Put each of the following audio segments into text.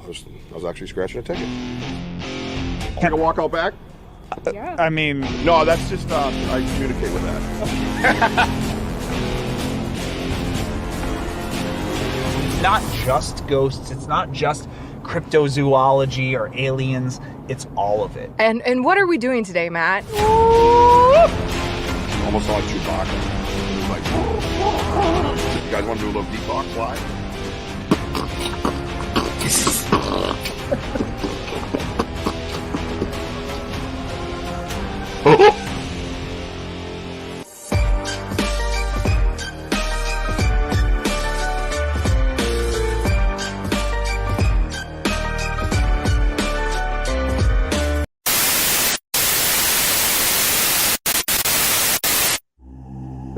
I was actually scratching a ticket. Can I walk out back? Yeah. I mean, No, that's just I communicate with that. it's not just ghosts. It's not just cryptozoology or aliens. It's all of it. And what are we doing today, Matt? Almost like Chewbacca. It's like, you guys want to do a little beatbox live?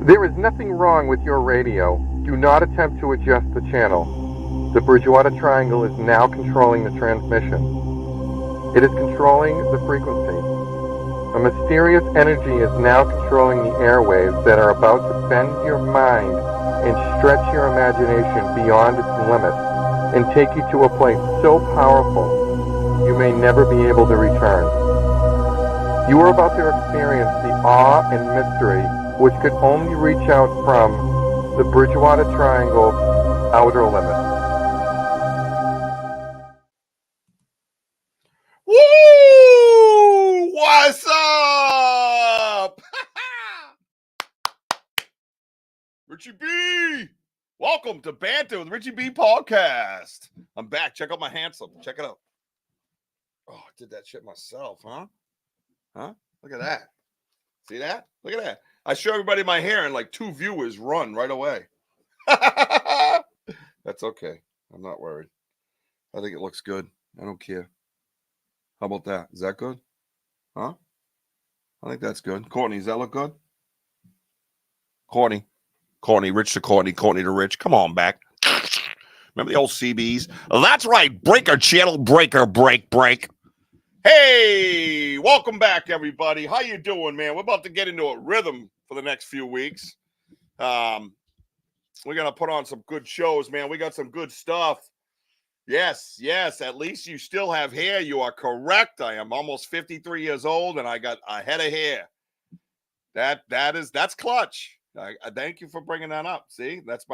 There is nothing wrong with your radio. Do not attempt to adjust the channel. The Bridgewater Triangle is now controlling the transmission. It is controlling the frequency. A mysterious energy is now controlling the airwaves that are about to bend your mind and stretch your imagination beyond its limits and take you to a place so powerful you may never be able to return. You are about to experience the awe and mystery which could only reach out from the Bridgewater Triangle outer limits. Woo! What's up? Richie B! Welcome to Banter with Richie B podcast. I'm back. Check out my handsome. Check it out. Oh, I did that shit myself, huh? Huh? Look at that. See that? Look at that. I show everybody my hair and like 2 viewers run right away. That's okay. I'm not worried. I think it looks good. I don't care. How about that? Is that good? Huh? I think that's good. Courtney, does that look good? Courtney, Rich to Courtney, Courtney to Rich. Come on back. Remember the old CBs? That's right. Breaker channel, breaker, break. Hey, welcome back, everybody. How you doing, man? We're about to get into a rhythm for the next few weeks. We're going to put on some good shows, man. We got some good stuff. Yes. At least you still have hair. You are correct. I am almost 53 years old, and I got a head of hair. That's clutch. I thank you for bringing that up. See, that's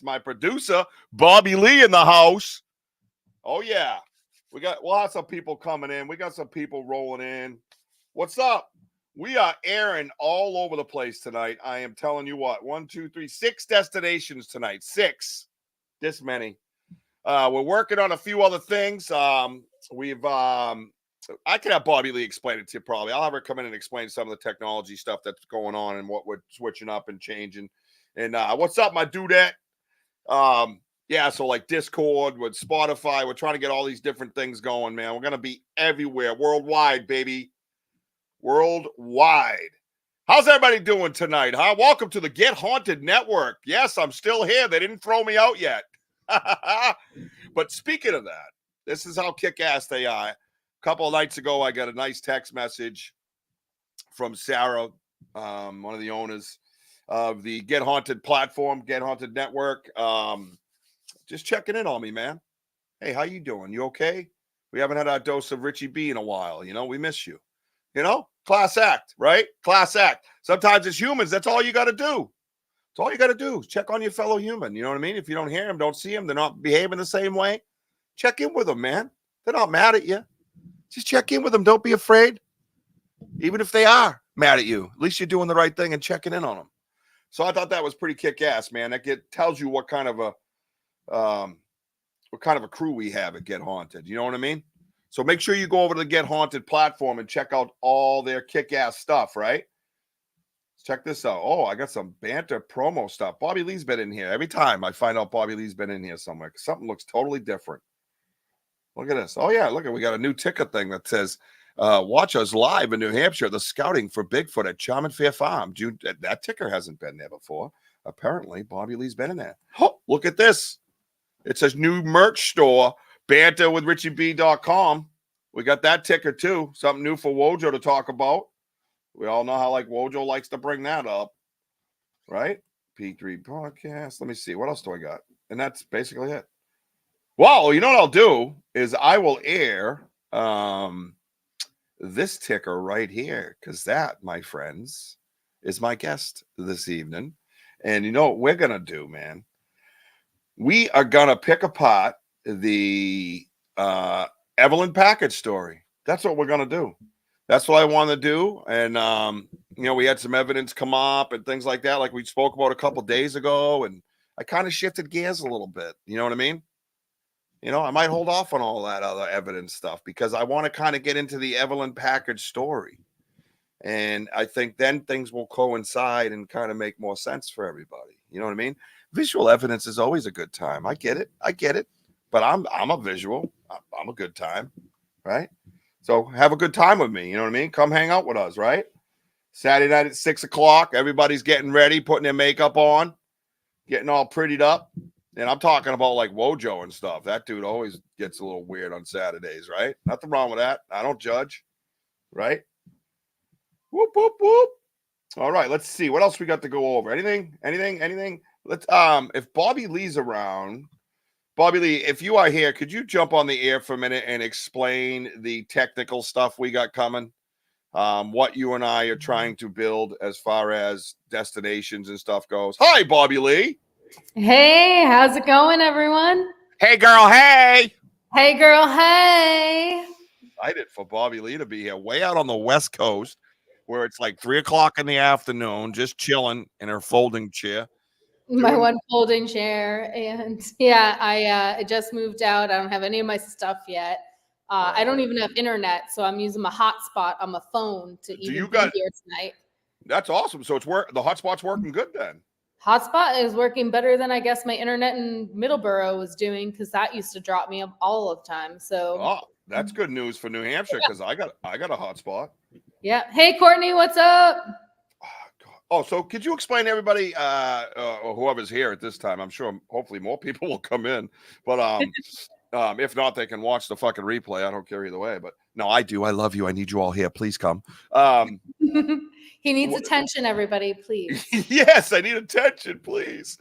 my producer, Bobby Lee, in the house. Oh yeah, we'll have some people coming in. We got some people rolling in. What's up? We are airing all over the place tonight. I am telling you what. 1, 2, 3, 6 destinations tonight. 6. This many. We're working on a few other things. I can have Bobby Lee explain it to you probably. I'll have her come in and explain some of the technology stuff that's going on and what we're switching up and changing. And what's up, my dudette? Yeah, so like Discord with Spotify, we're trying to get all these different things going, man. We're going to be everywhere, worldwide, baby. Worldwide. How's everybody doing tonight, huh? Welcome to the Get Haunted Network. Yes, I'm still here. They didn't throw me out yet. But speaking of that, this is how kick-ass they are. A couple of nights ago, I got a nice text message from Sarah, one of the owners of the Get Haunted platform, Get Haunted Network. Just checking in on me, man. Hey, how you doing? You okay? We haven't had our dose of Richie B in a while. You know, we miss you. You know, class act, right? Class act. Sometimes as humans, that's all you got to do. That's all you got to do. Check on your fellow human. You know what I mean? If you don't hear them, don't see them, they're not behaving the same way, check in with them, man. They're not mad at you. Just check in with them. Don't be afraid. Even if they are mad at you, at least you're doing the right thing and checking in on them. So I thought that was pretty kick-ass, man. That tells you what kind of a crew we have at Get Haunted. You know what I mean? So make sure you go over to the Get Haunted platform and check out all their kick-ass stuff, right? Check this out. Oh, I got some Banter promo stuff. Bobby Lee's been in here. Every time I find out Bobby Lee's been in here somewhere, something looks totally different. Look at this. Oh, yeah, look, we got a new ticket thing that says, watch us live in New Hampshire, the scouting for Bigfoot at Charm and Fair Farm. June, that ticker hasn't been there before. Apparently, Bobby Lee's been in there. Oh, look at this. It says new merch store, banterwithrichieb.com. We got that ticker, too. Something new for Wojo to talk about. We all know how, like, Wojo likes to bring that up, right? P3 podcast. Let me see. What else do I got? And that's basically it. Well, you know what I'll do is I will air this ticker right here, because that, my friends, is my guest this evening. And you know what we're gonna do, man? We are gonna pick apart the Evelyn Package story. That's what we're gonna do. That's what I want to do. And you know, we had some evidence come up and things like that, like we spoke about a couple days ago, and I kind of shifted gears a little bit. You know what I mean? You know, I might hold off on all that other evidence stuff because I want to kind of get into the Evelyn Package story. And I think then things will coincide and kind of make more sense for everybody. You know what I mean? Visual evidence is always a good time. I get it. I get it. But I'm a visual. I'm a good time, right? So have a good time with me. You know what I mean? Come hang out with us, right? Saturday night at 6 o'clock. Everybody's getting ready, putting their makeup on, getting all prettied up. And I'm talking about like Wojo and stuff. That dude always gets a little weird on Saturdays, right? Nothing wrong with that. I don't judge, right? Whoop, whoop, whoop. All right, let's see. What else we got to go over? Anything? Let's if Bobby Lee's around, Bobby Lee, if you are here, could you jump on the air for a minute and explain the technical stuff we got coming? What you and I are trying to build as far as destinations and stuff goes. Hi, Bobby Lee. Hey, how's it going, everyone? Hey, girl. Hey. Hey, girl. Hey. Excited for Bobby Lee to be here, way out on the West Coast, where it's like 3 o'clock in the afternoon, just chilling in her folding chair. My one folding chair. And yeah, I just moved out. I don't have any of my stuff yet. I don't even have internet, so I'm using my hotspot on my phone to even be here tonight. That's awesome. So it's the hotspot's working good then. Hotspot is working better than I guess my internet in Middleborough was doing, because that used to drop me all of the time. So that's good news for New Hampshire, because I got a hotspot. Yeah. Hey, Courtney, what's up? Oh, so could you explain to everybody, whoever's here at this time? I'm sure, hopefully, more people will come in, but if not, they can watch the fucking replay. I don't care either way. But no, I do. I love you. I need you all here. Please come. He needs attention, everybody, please. Yes, I need attention, please.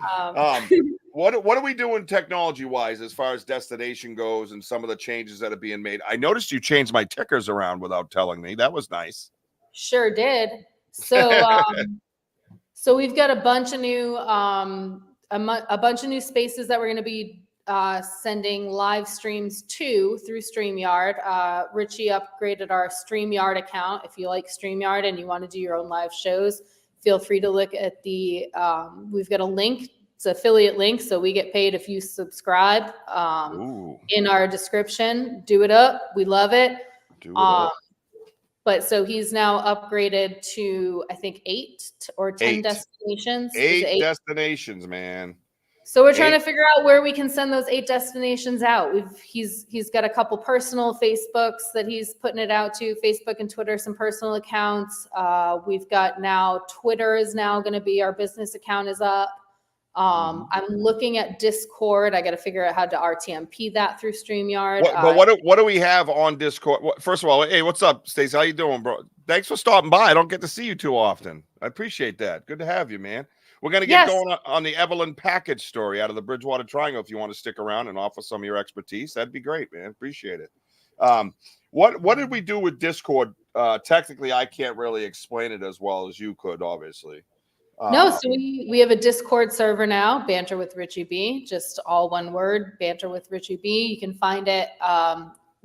What are we doing technology-wise as far as destination goes and some of the changes that are being made? I noticed you changed my tickers around without telling me. That was nice. Sure did. So, so we've got a bunch of new, spaces that we're going to be sending live streams to through StreamYard. Richie upgraded our StreamYard account. If you like StreamYard and you want to do your own live shows, feel free to look at the, we've got a link. It's an affiliate link, so we get paid if you subscribe in our description. Do it up. We love it. Do it up. But so he's now upgraded to, I think, 8 or 10 destinations. 8 destinations, man. So we're trying to figure out where we can send those 8 destinations out. He's got a couple personal Facebooks that he's putting it out to, Facebook and Twitter, some personal accounts. We've got now Twitter is now going to be, our business account is up. I'm looking at Discord. I got to figure out how to RTMP that through StreamYard. What do we have on Discord? First of all, hey, what's up, Stacey? How you doing, bro? Thanks for stopping by. I don't get to see you too often. I appreciate that. Good to have you, man. We're going to get going on the Evelyn Package story out of the Bridgewater Triangle. If you want to stick around and offer some of your expertise, that'd be great, man. Appreciate it. What did we do with Discord? Technically, I can't really explain it as well as you could, obviously. No, so we have a Discord server now, Banter with Richie B, just all one word, Banter with Richie B. You can find it.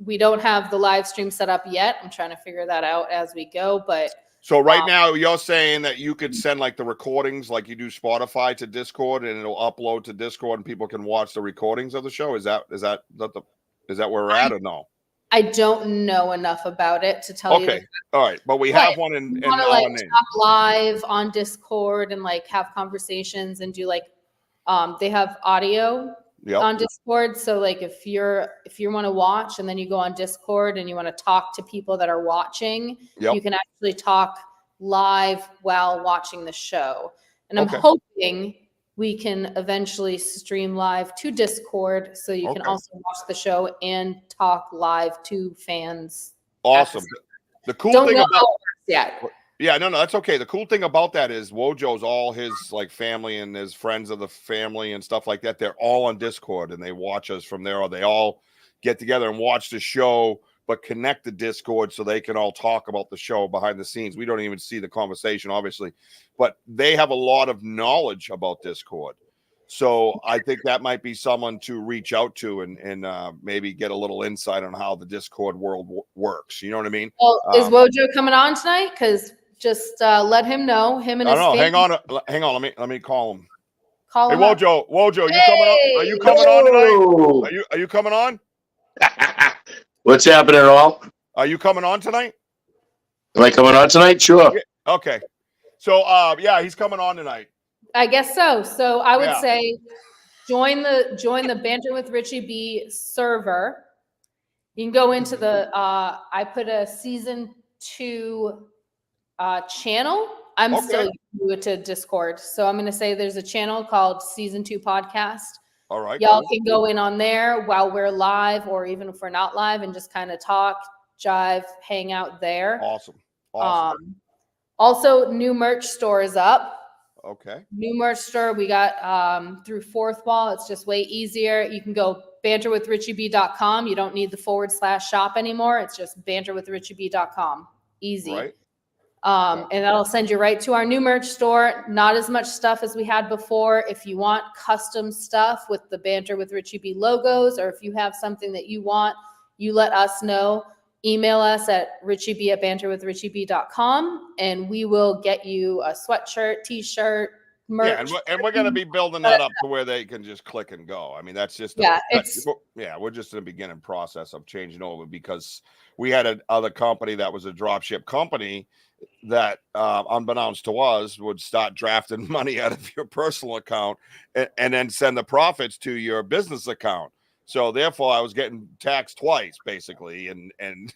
We don't have the live stream set up yet. I'm trying to figure that out as we go, but so right now you're saying that you could send like the recordings like you do Spotify to Discord, and it'll upload to Discord and people can watch the recordings of the show. Is that where we're at or no? I don't know enough about it to tell you. Okay. All right. But we have one in our name. Talk live on Discord and like have conversations and do like, they have audio on Discord. So like if you want to watch and then you go on Discord and you want to talk to people that are watching, you can actually talk live while watching the show. And I'm hoping we can eventually stream live to Discord so you can also watch the show and talk live to fans. Awesome. The cool thing about Yeah, no, that's okay. The cool thing about that is Wojo's all his like family and his friends of the family and stuff like that. They're all on Discord and they watch us from there, or they all get together and watch the show, but connect the Discord so they can all talk about the show behind the scenes. We don't even see the conversation, obviously, but they have a lot of knowledge about Discord. So I think that might be someone to reach out to and maybe get a little insight on how the Discord world works. You know what I mean? Well, is Wojo coming on tonight? Because just let him know. Him and I his don't know. family. Hang on. Let me call him. Call Hey, him up. Wojo, you coming on? Are you coming on tonight? Are you coming on? What's happening, all? Are you coming on tonight? Am I coming on tonight? Sure. Yeah, okay. So yeah, he's coming on tonight. I guess so. So I would Yeah. say join the Banter with Richie B server. You can go into the I put a season 2 channel. I'm still new to Discord. So I'm gonna say there's a channel called Season 2 Podcast. All right. Y'all can go in on there while we're live, or even if we're not live, and just kind of talk, jive, hang out there. Awesome. Also, new merch store is up. Okay. New merch store. We got through Fourth Wall. It's just way easier. You can go banterwithrichieb.com. You don't need the /shop anymore. It's just banterwithrichieb.com. Easy. Right. And that'll send you right to our new merch store. Not as much stuff as we had before. If you want custom stuff with the Banter with Richie B logos, or if you have something that you want, you let us know. Email us at richieb@banterwithrichieb.com, and we will get you a sweatshirt, t-shirt, merch. Yeah, and we're going to be building that up to where they can just click and go. I mean, that's just we're just in the beginning process of changing over, because we had another company that was a dropship company that, unbeknownst to us, would start drafting money out of your personal account and then send the profits to your business account. So therefore, I was getting taxed twice, basically, and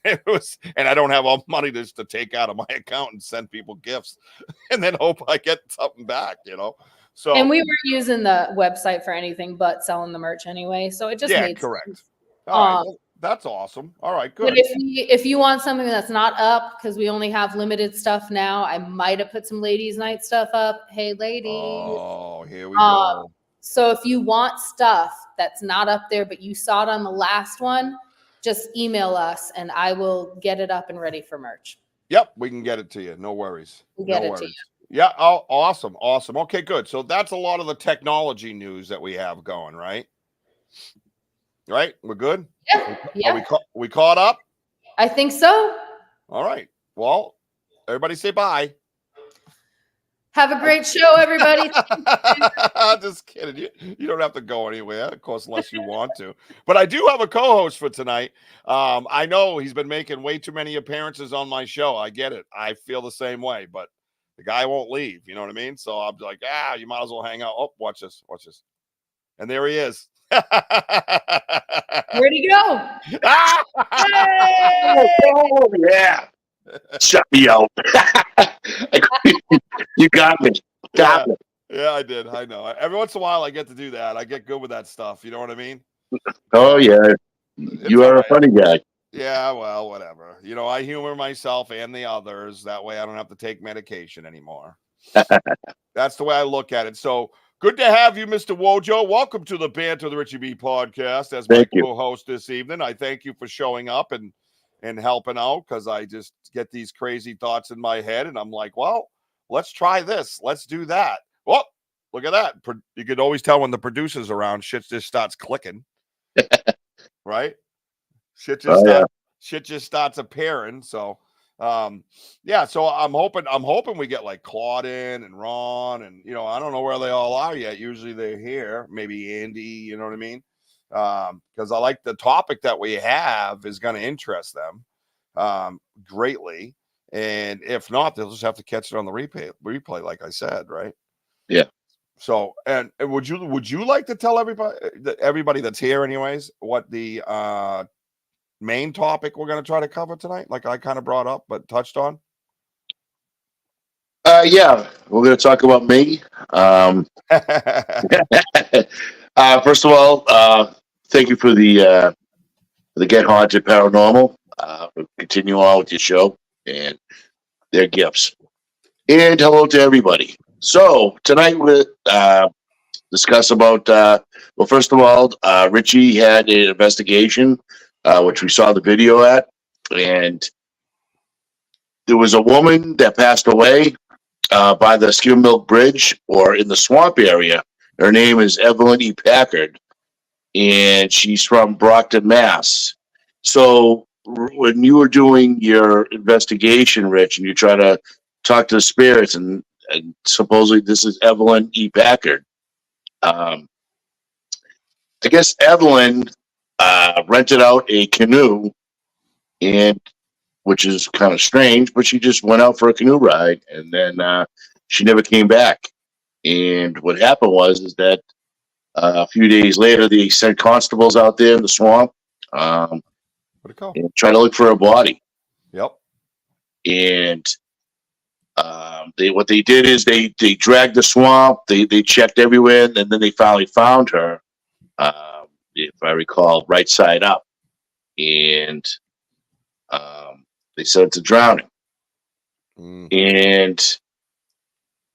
it was, and I don't have all money just to take out of my account and send people gifts, and then hope I get something back, you know. So, and we weren't using the website for anything but selling the merch anyway, so it just made correct. sense. All right, well, that's awesome. All right, good. But if you want something that's not up, because we only have limited stuff now, I might have put some ladies' night stuff up. Hey, ladies. Oh, here we go. So if you want stuff that's not up there, but you saw it on the last one, just email us and I will get it up and ready for merch. Yep, we can get it to you. No worries. We'll get it to you. Yeah. Oh, awesome. Awesome. Okay, good. So that's a lot of the technology news that we have going, right? Right? We're good? Yeah. Are we caught up? I think so. All right. Well, everybody say bye. Have a great show, everybody. Just kidding. You don't have to go anywhere, of course, unless you want to. But I do have a co-host for tonight. I know he's been making way too many appearances on my show. I get it. I feel the same way, but the guy won't leave. You know what I mean? So I'm like, you might as well hang out. Oh, watch this. Watch this. And there he is. Where'd he go? Oh, yeah. Shut me out. You got me. Got me. Yeah, I did. I know. Every once in a while, I get to do that. I get good with that stuff. You know what I mean? Oh, yeah. You are a funny guy. Yeah, well, whatever. You know, I humor myself and the others. That way I don't have to take medication anymore. That's the way I look at it. So good to have you, Mr. Wojo. Welcome to the Banter the Richie B podcast as my co-host this evening. I thank you for showing up and helping out, because I just get these crazy thoughts in my head and I'm like, well, let's try this. Let's do that. Well, look at that. You could always tell when the producer's around, shit just starts clicking. Right? Shit just starts appearing. So so I'm hoping we get like Claudine and Ron, and I don't know where they all are yet. Usually they're here. Maybe Andy, you know what I mean? Because I like the topic that we have is going to interest them greatly. And if not, they'll just have to catch it on the replay, like I said, right? Yeah. So, and would you like to tell everybody that's here anyways, what the main topic we're going to try to cover tonight? Like I kind of brought up, but touched on. Yeah, we're going to talk about me. First of all, thank you for the Get Haunted Paranormal. Continue on with your show and their gifts. And hello to everybody. So tonight we'll discuss about, well, first of all, Richie had an investigation, which we saw the video at, and there was a woman that passed away by the Skim Milk Bridge or in the swamp area. Her name is Evelyn E. Packard, and she's from Brockton, Mass. So when you were doing your investigation, Rich, and you try to talk to the spirits, and supposedly this is Evelyn E. Packard. I guess Evelyn rented out a canoe, and which is kind of strange, but she just went out for a canoe ride, and then she never came back. And what happened was is that a few days later, they sent constables out there in the swamp Where'd it go? and try to look for her body. Yep. And what they did is they dragged the swamp, they checked everywhere, and then they finally found her, if I recall, right side up. And they said it's a drowning. And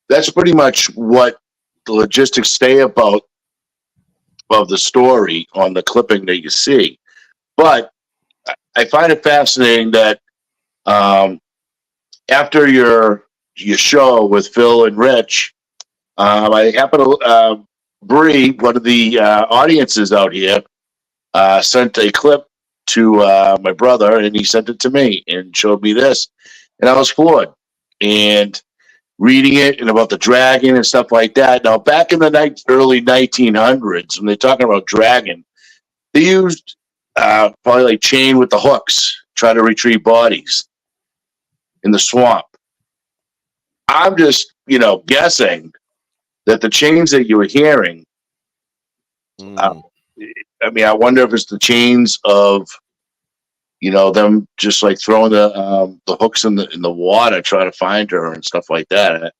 that's pretty much what the logistics say about of the story on the clipping that you see. But I find it fascinating that after your show with Phil and Rich, I happen to Bree, one of the audiences out here, sent a clip to my brother, and he sent it to me and showed me this, and I was floored. And reading it and about the dragon and stuff like that. Now, back in the early 1900s, when they're talking about dragon, they used probably like chain with the hooks, try to retrieve bodies in the swamp. I'm just, guessing that the chains that you were hearing, I wonder if it's the chains of, them just like throwing the hooks in the water, trying to find her and stuff like that.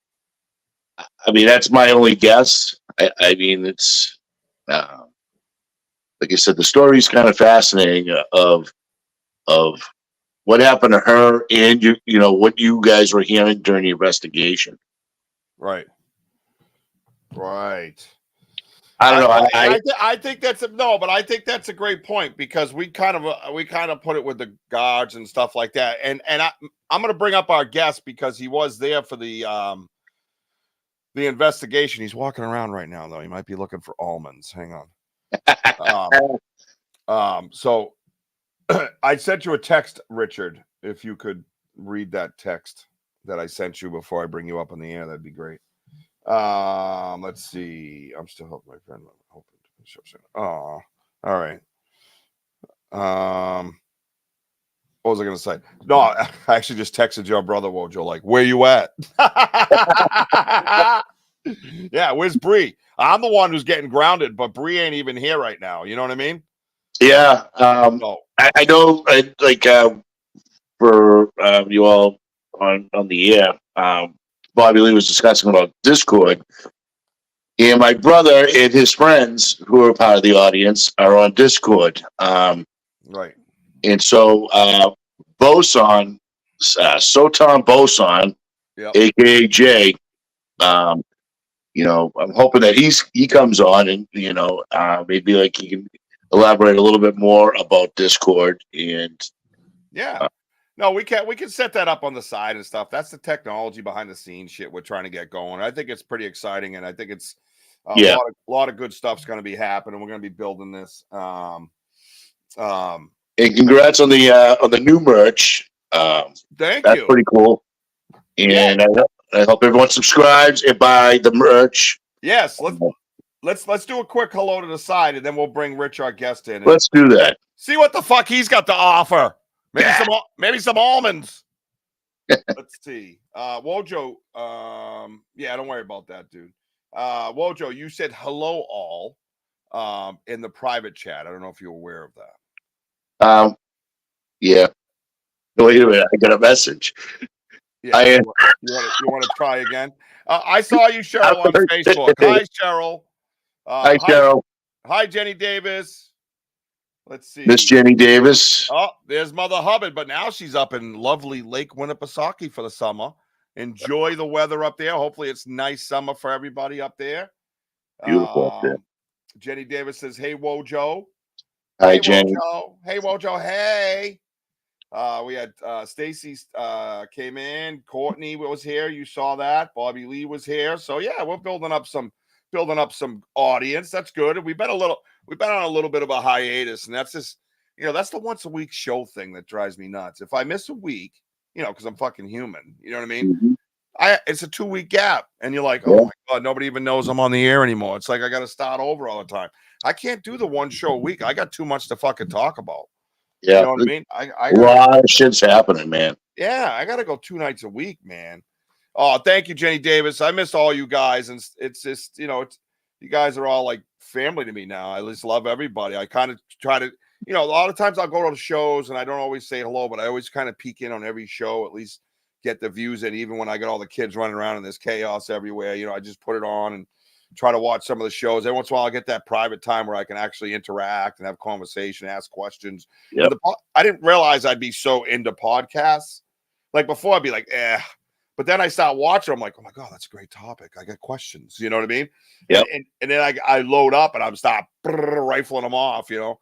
I mean, that's my only guess. I mean, it's like I said, the story is kind of fascinating of what happened to her and what you guys were hearing during the investigation. Right. I don't know. I think that's but I think that's a great point, because we kind of put it with the guards and stuff like that. And I'm going to bring up our guest because he was there for the investigation. He's walking around right now, though. He might be looking for almonds. Hang on. So I sent you a text, Richard. If you could read that text that I sent you before I bring you up on the air, that'd be great. Let's see. I'm still helping my friend. Oh, all right. What was I gonna say? No, I actually just texted your brother Wojo, like, where you at? Yeah, where's Bree? I'm the one who's getting grounded, but Bree ain't even here right now. You know what I mean? Yeah. I know. For you all on the air, Bobby Lee was discussing about Discord, and my brother and his friends who are part of the audience are on Discord. Right. And so Boson, Sotan Boson, yep, aka Jay, I'm hoping that he comes on and maybe like he can elaborate a little bit more about Discord. And yeah. No, we can set that up on the side and stuff. That's the technology behind the scenes shit we're trying to get going. I think it's pretty exciting, and I think it's a lot of good stuff's going to be happening. We're going to be building this. And congrats on the new merch. Thank that's you. Pretty cool. And I hope everyone subscribes and buy the merch. Yes, let's do a quick hello to the side, and then we'll bring Rich, our guest, in. Let's do that. See what the fuck he's got to offer. Maybe some almonds. Let's see. Wojo. Don't worry about that, dude. Wojo, you said hello all in the private chat. I don't know if you're aware of that. Yeah. Wait a minute. I got a message. Yeah. You want to try again? I saw you, Cheryl, on Facebook. Hi, Cheryl. Hi, Cheryl. Hi, Jenny Davis. Let's see. Miss Jenny Davis. Oh, there's Mother Hubbard, but now she's up in lovely Lake Winnipesaukee for the summer. Enjoy the weather up there. Hopefully it's nice summer for everybody up there. Beautiful up there. Jenny Davis says, hey, Wojo. Hi, Hey, Jenny. Wojo. Hey, Wojo. Hey. We had Stacy came in. Courtney was here. You saw that. Bobby Lee was here. So yeah, we're building up some audience. That's good. And we've been on a little bit of a hiatus, and that's just, that's the once a week show thing that drives me nuts. If I miss a week, because I'm fucking human, you know what I mean? Mm-hmm. It's a 2-week gap, and you're like, oh my God, nobody even knows I'm on the air anymore. It's like I got to start over all the time. I can't do the one show a week. I got too much to fucking talk about. Yeah, you know what I mean? I a lot of shit's happening, man. Yeah, I got to go 2 nights a week, man. Oh, thank you, Jenny Davis. I miss all you guys, and it's just, you guys are all like family to me now. I just love everybody. I kind of try to, a lot of times I'll go to the shows and I don't always say hello, but I always kind of peek in on every show, at least get the views in. Even when I got all the kids running around and there's chaos everywhere, I just put it on and try to watch some of the shows. Every once in a while, I get that private time where I can actually interact and have conversation, ask questions. Yep. I didn't realize I'd be so into podcasts. Like before, I'd be like, but then I start watching. I'm like, oh my God, that's a great topic. I got questions. You know what I mean? Yeah. And then I load up and I'm start rifling them off. Yep.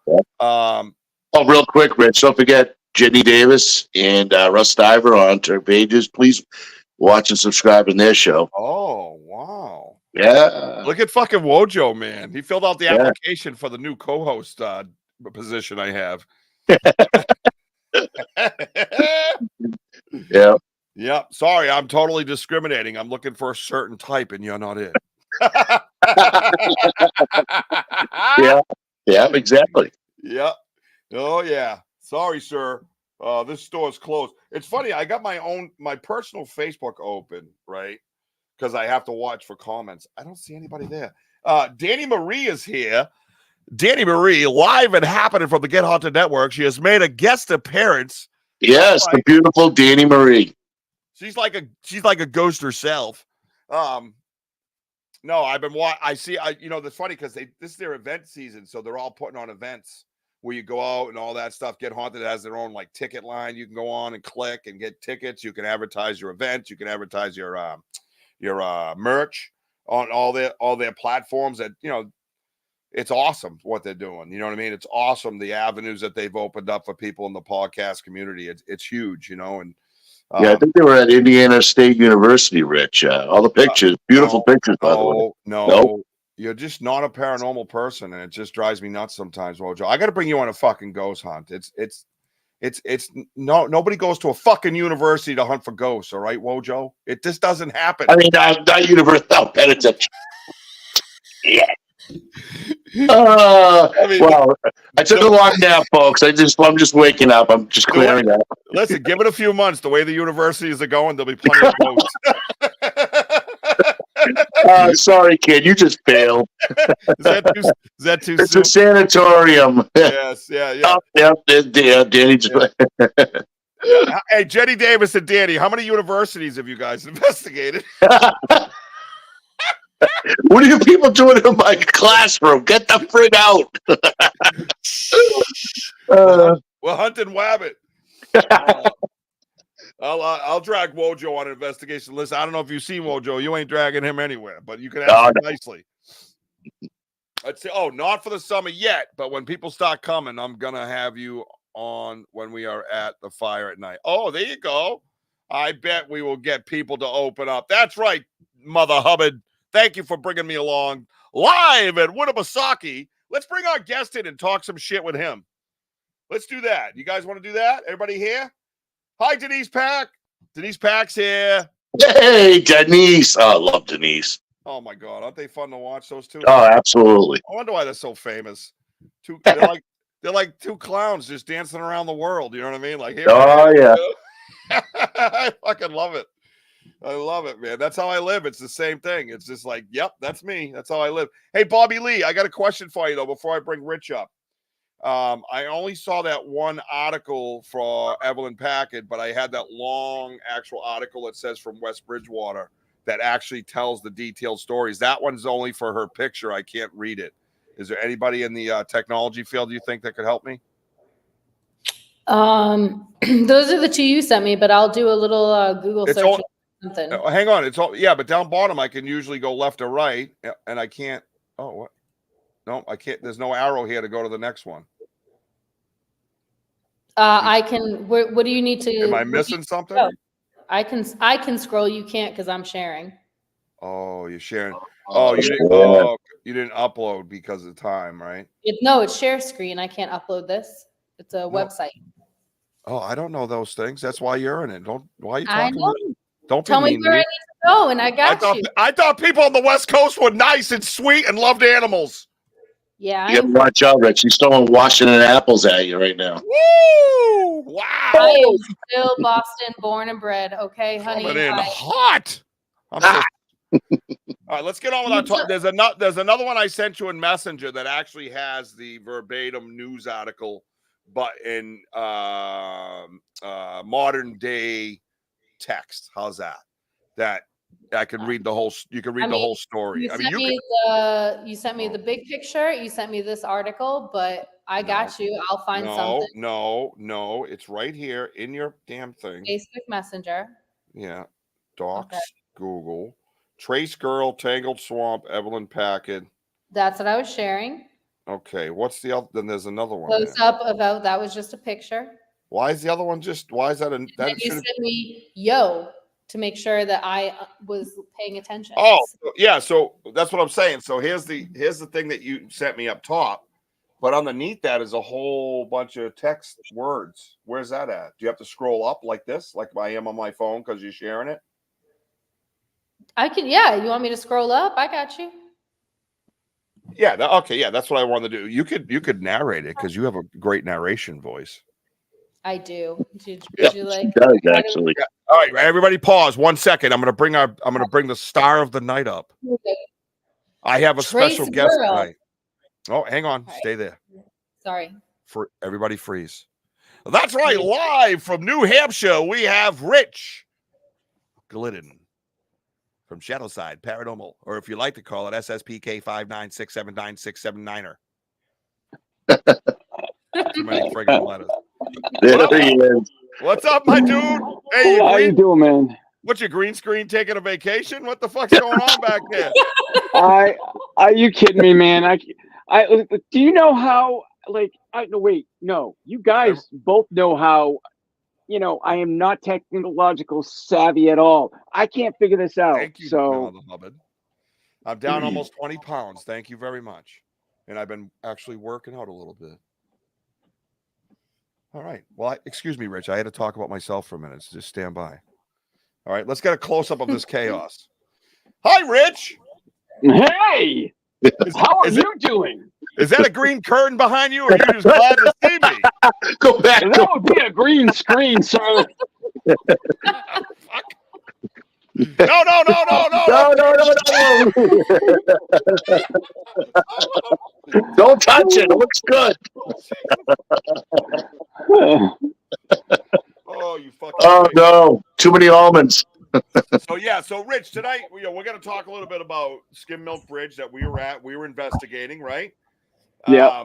Real quick, Rich. Don't forget Jenny Davis and Russ Diver on their pages. Please watch and subscribe in their show. Oh wow! Yeah. Look at fucking Wojo, man. He filled out the application for the new co-host position I have. Yeah. Yep. Sorry, I'm totally discriminating. I'm looking for a certain type, and you're not it. Yeah. Yeah. Exactly. Yep. Oh yeah. Sorry, sir. This store's closed. It's funny. I got my personal Facebook open, right? Because I have to watch for comments. I don't see anybody there. Danny Marie is here. Danny Marie, live and happening from the Get Haunted Network. She has made a guest appearance. Yes, the beautiful Danny Marie. She's like a ghost herself. No, that's funny because this is their event season, so they're all putting on events where you go out and all that stuff. Get Haunted has their own like ticket line. You can go on and click and get tickets. You can advertise your events. You can advertise your merch on all their platforms. That it's awesome what they're doing. You know what I mean? It's awesome the avenues that they've opened up for people in the podcast community. It's huge, and I think they were at Indiana State University, Rich. All the pictures, beautiful pictures, by the way. No, you're just not a paranormal person, and it just drives me nuts sometimes, Wojo. I got to bring you on a fucking ghost hunt. Nobody goes to a fucking university to hunt for ghosts, all right, Wojo? It just doesn't happen. I mean, not university. No, penitentiary. Yeah. Well, I took a long nap, folks. I'm just waking up. I'm just clearing up. Listen, give it a few months. The way the universities are going, there'll be plenty of ghosts. Sorry, kid. You just failed. Is that too It's soon? a sanatorium. Yes, yeah. Danny just... Yeah. Hey, Jenny Davis and Danny, how many universities have you guys investigated? What are you people doing in my classroom? Get the frig out. We're hunting Wabbit. I'll drag Wojo on an investigation. Listen, I don't know if you've seen Wojo. You ain't dragging him anywhere, but you can ask him nicely. I'd say, not for the summer yet, but when people start coming, I'm going to have you on when we are at the fire at night. Oh, there you go. I bet we will get people to open up. That's right, Mother Hubbard. Thank you for bringing me along live at Winnipesaukee. Let's bring our guest in and talk some shit with him. Let's do that. You guys want to do that? Everybody here? Hi, Denise Pack. Denise Pack's here. Hey, Denise. Oh, I love Denise. Oh, my God. Aren't they fun to watch, those two? Oh, absolutely. I wonder why they're so famous. They're like two clowns just dancing around the world. You know what I mean? Like, here. Oh, yeah. I fucking love it. I love it, man. That's how I live. It's the same thing. It's just like, yep, that's me. That's how I live. Hey, Bobby Lee, I got a question for you, though, before I bring Rich up. I only saw that one article for Evelyn Packard, but I had that long actual article that says from West Bridgewater that actually tells the detailed stories. That one's only for her picture. I can't read it. Is there anybody in the technology field you think that could help me? Those are the two you sent me, but I'll do a little Google search. something. Hang on. It's all, yeah, but down bottom, I can usually go left or right, and I can't. Oh, what? No, I can't. There's no arrow here to go to the next one. I can. What do you need to? Am I missing something? Oh, I can scroll. You can't because I'm sharing. Oh, you're sharing. Oh, you didn't. Yeah. Oh, you didn't upload because of time, right? No, it's share screen. I can't upload this. It's a website. Oh, I don't know those things. That's why you're in it. Why are you I talking? know. Don't Tell be me mean where to I me. need to go, and I got you. I thought people on the West Coast were nice and sweet and loved animals. Yeah, You gotta watch out, Rich. He's throwing Washington apples at you right now. Woo! Wow. I am still Boston born and bred. Okay, honey. Coming in hot. I'm so. All right, let's get on with our talk. There's another one I sent you in Messenger that actually has the verbatim news article, but in modern day text. How's that? That I can read the whole. You can read the whole story. You sent me the big picture. You sent me this article, but I got you. I'll find something. No, it's right here in your damn thing. Facebook Messenger. Yeah, Docs, Google, Trace Girl, Tangled Swamp, Evelyn Packard. That's what I was sharing. Okay, what's the other? Then there's another one. Close up about that was just a picture. Why is the other one just? Why is that? You sent me to make sure that I was paying attention. Oh, yeah. So that's what I'm saying. So here's the thing that you sent me up top, but underneath that is a whole bunch of text words. Where's that at? Do you have to scroll up like this, like I am on my phone because you're sharing it? I can. Yeah, you want me to scroll up? I got you. Yeah. Okay. Yeah, that's what I wanted to do. You could narrate it because you have a great narration voice. I do. Did you like? Does, actually. Yeah. All right, everybody, pause 1 second. I'm gonna bring the star of the night up. I have a special guest tonight. Oh, hang on, stay there. Sorry. For everybody, freeze. That's right. Live from New Hampshire, we have Rich Glidden from Shadowside Paranormal, or if you like to call it SSPK 596799679er. Too many friggin' letters. There he is. What's up, my dude? Hey, how you doing, man? What's your green screen taking a vacation? What the fuck's going on back there? Are you kidding me, man? I do you know how? Like, no. You guys both know how. You know, I am not technological savvy at all. I can't figure this out. Thank you, so I'm down almost 20 pounds. Thank you very much. And I've been actually working out a little bit. All right. Well, excuse me, Rich. I had to talk about myself for a minute. So just stand by. All right. Let's get a close up of this chaos. Hi, Rich. Hey, how are you doing? Is that a green curtain behind you, or are you just glad to see me? Go back. That would be a green screen, sir. No. Don't touch it. It looks good. Oh, you fucking. Oh, no. Too many almonds. So Rich, tonight we're going to talk a little bit about Skim Milk Bridge that we were investigating, right? Yeah.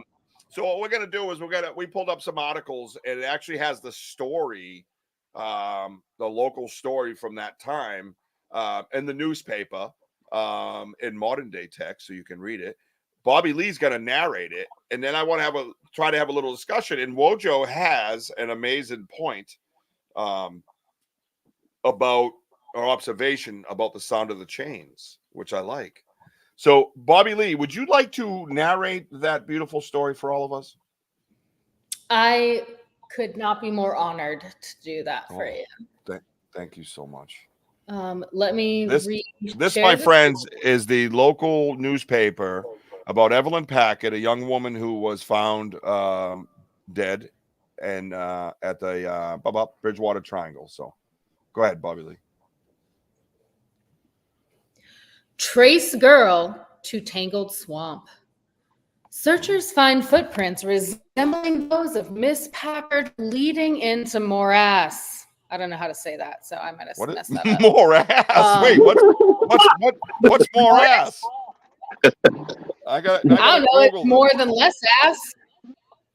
So what we're going to do is we pulled up some articles, and it actually has the story, the local story from that time, in the newspaper, in modern day text, so you can read it. Bobby Lee's going to narrate it, and then I want to try to have a little discussion. And Wojo has an amazing point, about our observation about the sound of the chains, which I like. So, Bobby Lee, would you like to narrate that beautiful story for all of us? I could not be more honored to do that for you. Thank you so much. Let me read. This, my friends, is the local newspaper about Evelyn Packard, a young woman who was found dead and at the Bridgewater Triangle. So, go ahead, Bobby Lee. Trace girl to tangled swamp. Searchers find footprints resembling those of Miss Packard leading into morass. I don't know how to say that, so I might have messed that up. Morass. Wait, what's morass? I don't know. It's more than less ass.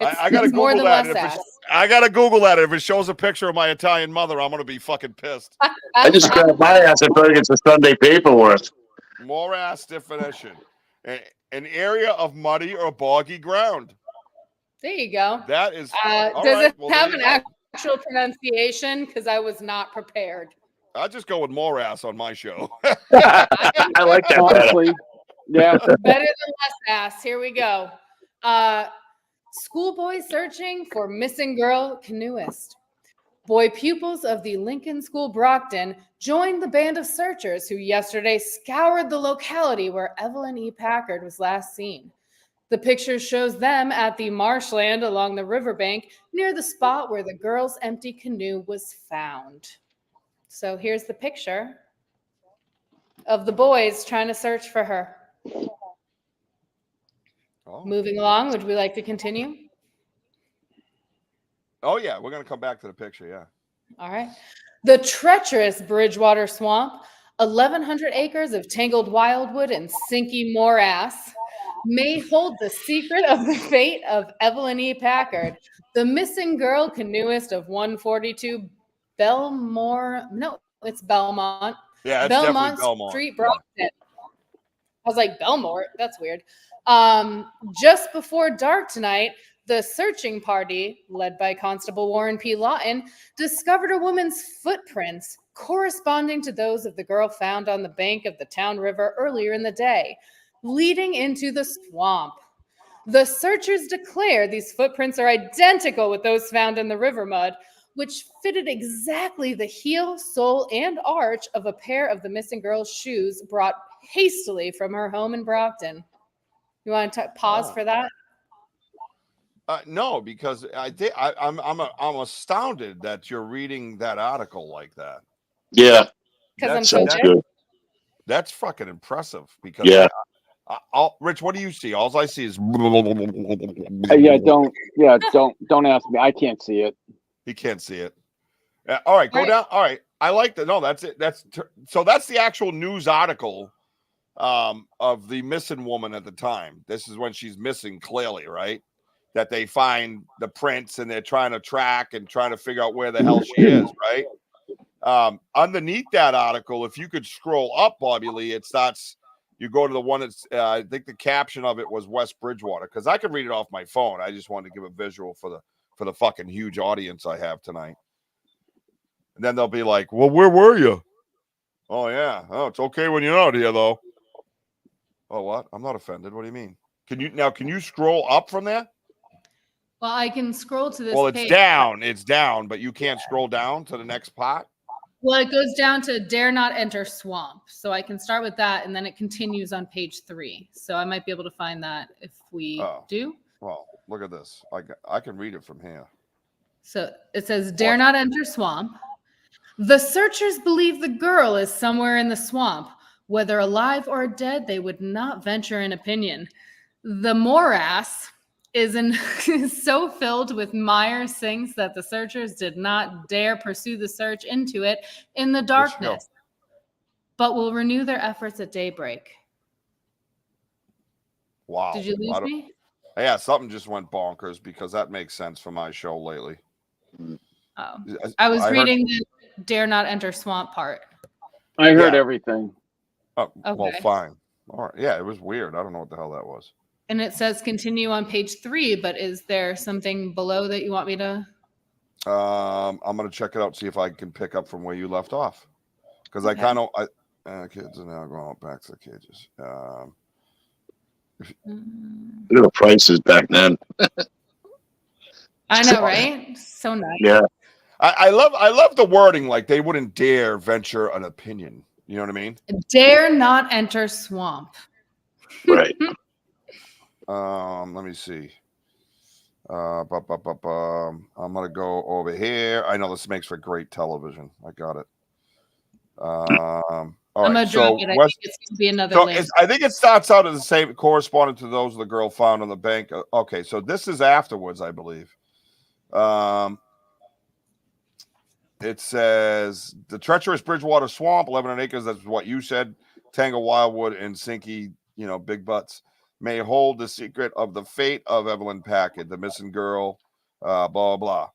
I got to Google that. I gotta Google that. If it shows a picture of my Italian mother, I'm gonna be fucking pissed. I just grabbed my ass and feel like it's a Sunday paper worth. Morass definition: an area of muddy or boggy ground. There you go. That is. Does right, it well, have there an you go. actual pronunciation? Because I was not prepared. I'll just go with morass on my show. I like that better. Honestly, yeah. Better than less ass. Here we go. Schoolboy searching for missing girl canoeist. Boy pupils of the Lincoln School Brockton joined the band of searchers who yesterday scoured the locality where Evelyn E. Packard was last seen. The picture shows them at the marshland along the riverbank near the spot where the girl's empty canoe was found. So here's the picture of the boys trying to search for her. Oh. Moving along, would we like to continue? Oh yeah, we're gonna come back to the picture. Yeah. All right. The treacherous Bridgewater Swamp, 1,100 acres of tangled wildwood and sinky morass, may hold the secret of the fate of Evelyn E. Packard, the missing girl canoeist of 142 Belmont. No, it's Belmont. Yeah, it's Belmont definitely Belmont. Street, Brockton. I was like, Belmort? That's weird. Just before dark tonight, the searching party, led by Constable Warren P. Lawton, discovered a woman's footprints corresponding to those of the girl found on the bank of the town river earlier in the day, leading into the swamp. The searchers declare these footprints are identical with those found in the river mud, which fitted exactly the heel, sole, and arch of a pair of the missing girl's shoes brought hastily from her home in Brockton. You want to pause for that? No, because I'm astounded that you're reading that article like that. Yeah. Because I'm That so sounds good. good. That's fucking impressive. Because Yeah. Rich, what do you see? All I see is. Don't ask me. I can't see it. He can't see it. All right, go Right. down. All right, I like that. No, that's it. That's the actual news article of the missing woman at the time. This is when she's missing, clearly, right? That they find the prints and they're trying to track and trying to figure out where the hell she is, right? Underneath that article, if you could scroll up, Bobby Lee, it starts. You go to the one that's. I think the caption of it was West Bridgewater, because I can read it off my phone. I just wanted to give a visual for the fucking huge audience I have tonight. And then they'll be like, well, where were you? Oh, yeah. Oh, it's okay when you're out here, though. Oh, what? I'm not offended. What do you mean? Can you scroll up from there? Well, I can scroll to this Well, it's page. down. It's down, but you can't scroll down to the next part? Well, it goes down to dare not enter swamp. So I can start with that, and then it continues on page 3. So I might be able to find that if we do. Well, look at this. I can read it from here. So it says, dare not enter swamp. The searchers believe the girl is somewhere in the swamp. Whether alive or dead, they would not venture an opinion. The morass is so filled with mire sinks that the searchers did not dare pursue the search into it in the darkness, but will renew their efforts at daybreak. Wow. Did you lose me? Yeah, something just went bonkers, because that makes sense for my show lately. Oh, I was reading the dare not enter swamp part. I heard everything. Oh, Okay. Well, fine. All right. Yeah, it was weird. I don't know what the hell that was. And it says continue on page 3, but is there something below that you want me to? I'm gonna check it out, see if I can pick up from where you left off, because Okay. kids are now going back to the cages. Look at the prices back then. I know, right? So nice. Yeah. I love the wording, like they wouldn't dare venture an opinion. You know what I mean? Dare not enter swamp. Right. Let me see. I'm gonna go over here. I know this makes for great television. I got it. All I'm right. gonna drop it. I think it's gonna be another link. I think it starts out as the same, corresponding to those the girl found on the bank. Okay, so this is afterwards, I believe. It says the treacherous Bridgewater Swamp, 1,100 acres. That's what you said. Tangle wildwood and sinky, big butts, may hold the secret of the fate of Evelyn Packard, the missing girl. Blah blah.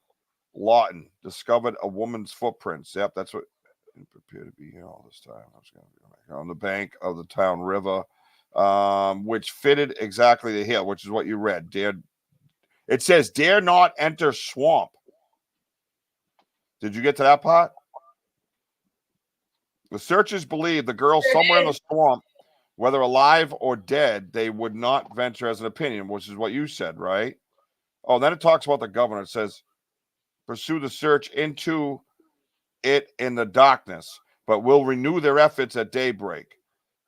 Lawton discovered a woman's footprints. Yep, that's what it appeared to be here all this time. I was going to be on the bank of the town river, which fitted exactly the hill, which is what you read. It says, "Dare not enter swamp." Did you get to that part? The searchers believe the girl somewhere in the swamp, whether alive or dead, they would not venture as an opinion, which is what you said, right? Oh, then it talks about the governor. It says, pursue the search into it in the darkness, but will renew their efforts at daybreak.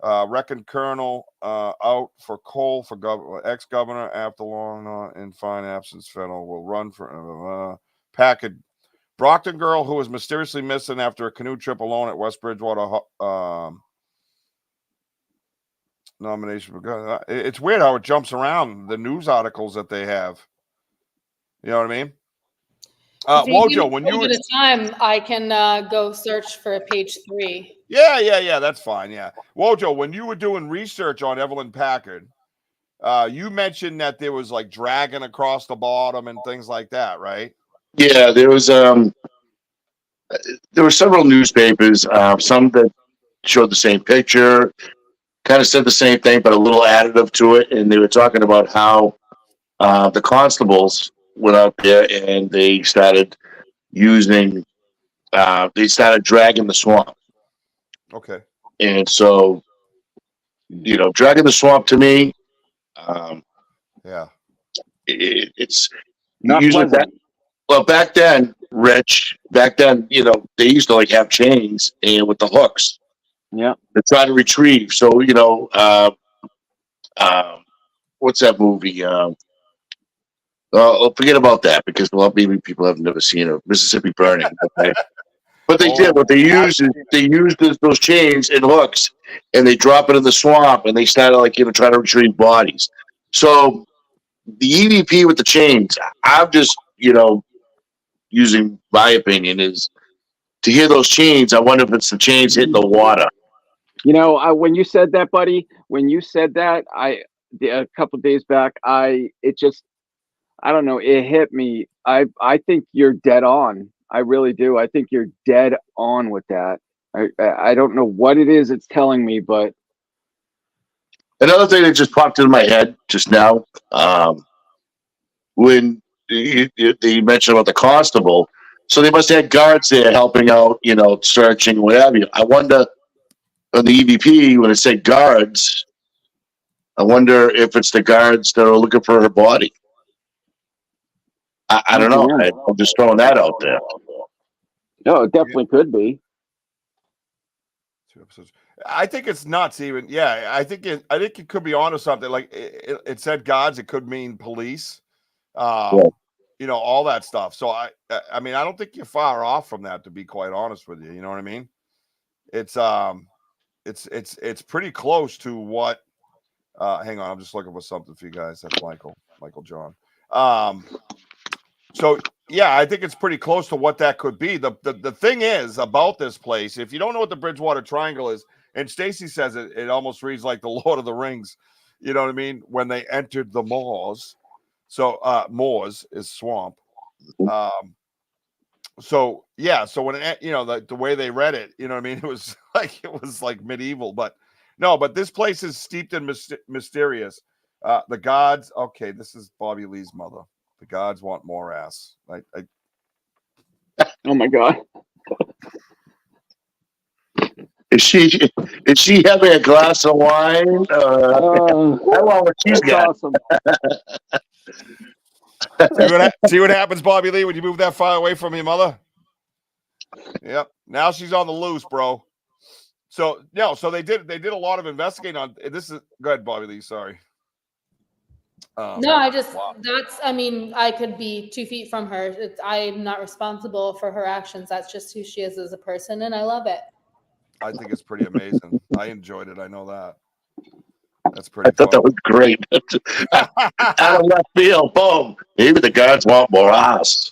Reckon Colonel out for coal for ex-governor after long in fine absence. Fennel will run for Packard. Brockton girl who was mysteriously missing after a canoe trip alone at West Bridgewater. Nomination. It's weird how it jumps around the news articles that they have. You know what I mean? Wojo, when you at a time, I can go search for page 3. Yeah, that's fine. Yeah, Wojo, when you were doing research on Evelyn Packard, you mentioned that there was like dragging across the bottom and things like that, right? Yeah, there were several newspapers, some that showed the same picture, kind of said the same thing, but a little additive to it. And they were talking about how the constables went out there and they started dragging the swamp. Okay. And so, dragging the swamp to me, it's not usually pleasant. well, back then, Rich, they used to like have chains and with the hooks. Yeah. To try to retrieve. So, what's that movie? Forget about that because maybe people have never seen it. Mississippi Burning. Okay? But they did. What they used is those chains and hooks, and they drop it in the swamp, and they started trying to retrieve bodies. So the EVP with the chains, I'm just using my opinion is to hear those chains. I wonder if it's the chains hitting the water. When you said that, buddy, a couple of days back, I don't know, it hit me. I think you're dead on. I really do. I think you're dead on with that. I don't know what it is it's telling me, but another thing that just popped into my head just now, when you mentioned about the constable, so they must have had guards there helping out, searching, whatever. I wonder on the EVP when it said guards, I wonder if it's the guards that are looking for her body. I don't know. I'm just throwing that out there. No, it definitely could be. 2 episodes. I think it's nuts. Even I think it could be onto something. Like it said guards. It could mean police. All that stuff. So I mean, I don't think you're far off from that. To be quite honest with you, you know what I mean? It's pretty close to what. Hang on, I'm just looking for something for you guys. That's Michael John. So yeah, I think it's pretty close to what that could be. The thing is about this place, if you don't know what the Bridgewater Triangle is, and Stacy says it almost reads like the Lord of the Rings. You know what I mean? When they entered the moors. So moors is swamp. So when the way they read it, you know what I mean? It was like medieval, but this place is steeped in mysterious. The gods. Okay, this is Bobby Lee's mother. The gods want more ass. Oh my God. Is she having a glass of wine? I want what she's got. Awesome. See what happens, Bobby Lee, when you move that far away from your mother? Yep. Now she's on the loose, bro. So they did a lot of investigating on this. Go ahead, Bobby Lee. Sorry. No, I could be 2 feet from her. I'm not responsible for her actions. That's just who she is as a person, and I love it. I think it's pretty amazing. I enjoyed it. I know that. That's pretty. I thought that was great. Out of left field, boom. Maybe the guards want more ass.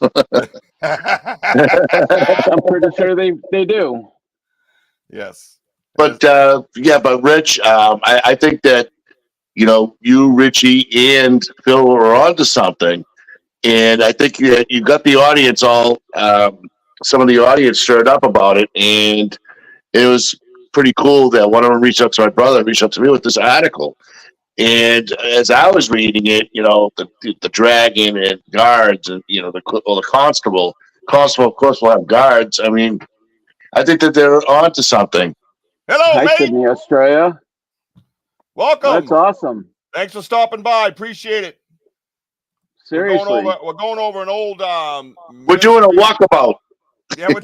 I'm pretty sure they do. Yes. But Rich, I think that you, Richie, and Phil are onto something. And I think you got the audience all, some of the audience stirred up about it, and it was pretty cool that one of them reached out to my brother, reached out to me with this article. And as I was reading it, the dragon and guards, and the constable of course will have guards. I mean, I think that they're onto something. Hello, Hi, mate. Sydney, Australia. Welcome. That's awesome. Thanks for stopping by. Appreciate it. Seriously. We're going over an old. We're doing a walkabout. Yeah, we're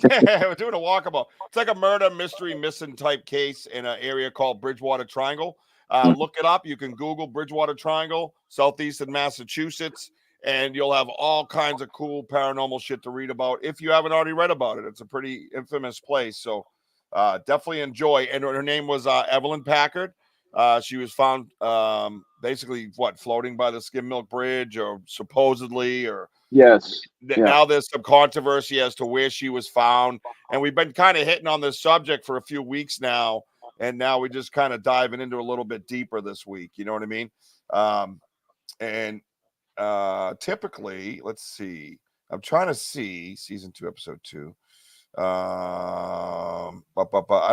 doing a walkabout. It's like a murder mystery missing type case in an area called Bridgewater Triangle. Look it up. You can Google Bridgewater Triangle, southeastern Massachusetts, and you'll have all kinds of cool paranormal shit to read about if you haven't already read about it. It's a pretty infamous place, so definitely enjoy. And her name was Evelyn Packard. She was found basically floating by the Skim Milk Bridge, or supposedly, or Yes. Yeah. now there's some controversy as to where she was found, and we've been kind of hitting on this subject for a few weeks now, and now we're just kind of diving into a little bit deeper this week. You know what I mean? Typically, let's see. I'm trying to see season 2, episode 2. But I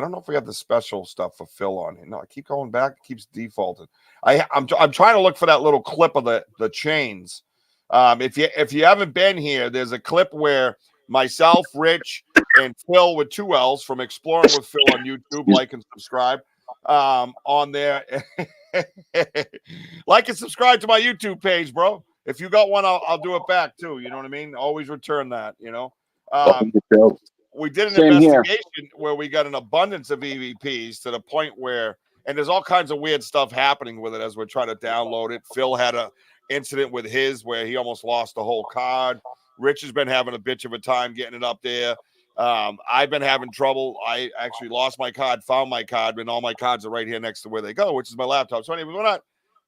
don't know if we have the special stuff for Phil on here. No, I keep going back. It keeps defaulting. I'm trying to look for that little clip of the chains. If you haven't been here, there's a clip where myself, Rich, and Phil with 2 L's from Exploring with Phil on YouTube. Like and subscribe on there. Like and subscribe to my YouTube page, bro. If you got one, I'll do it back too. You know what I mean? Always return that. We did an investigation where we got an abundance of EVPs to the point where, and there's all kinds of weird stuff happening with it as we're trying to download it. Phil had a incident with his where he almost lost the whole card. Rich has been having a bitch of a time getting it up there. I've been having trouble. I actually lost my card, found my card, and all my cards are right here next to where they go, which is my laptop. So anyway, we're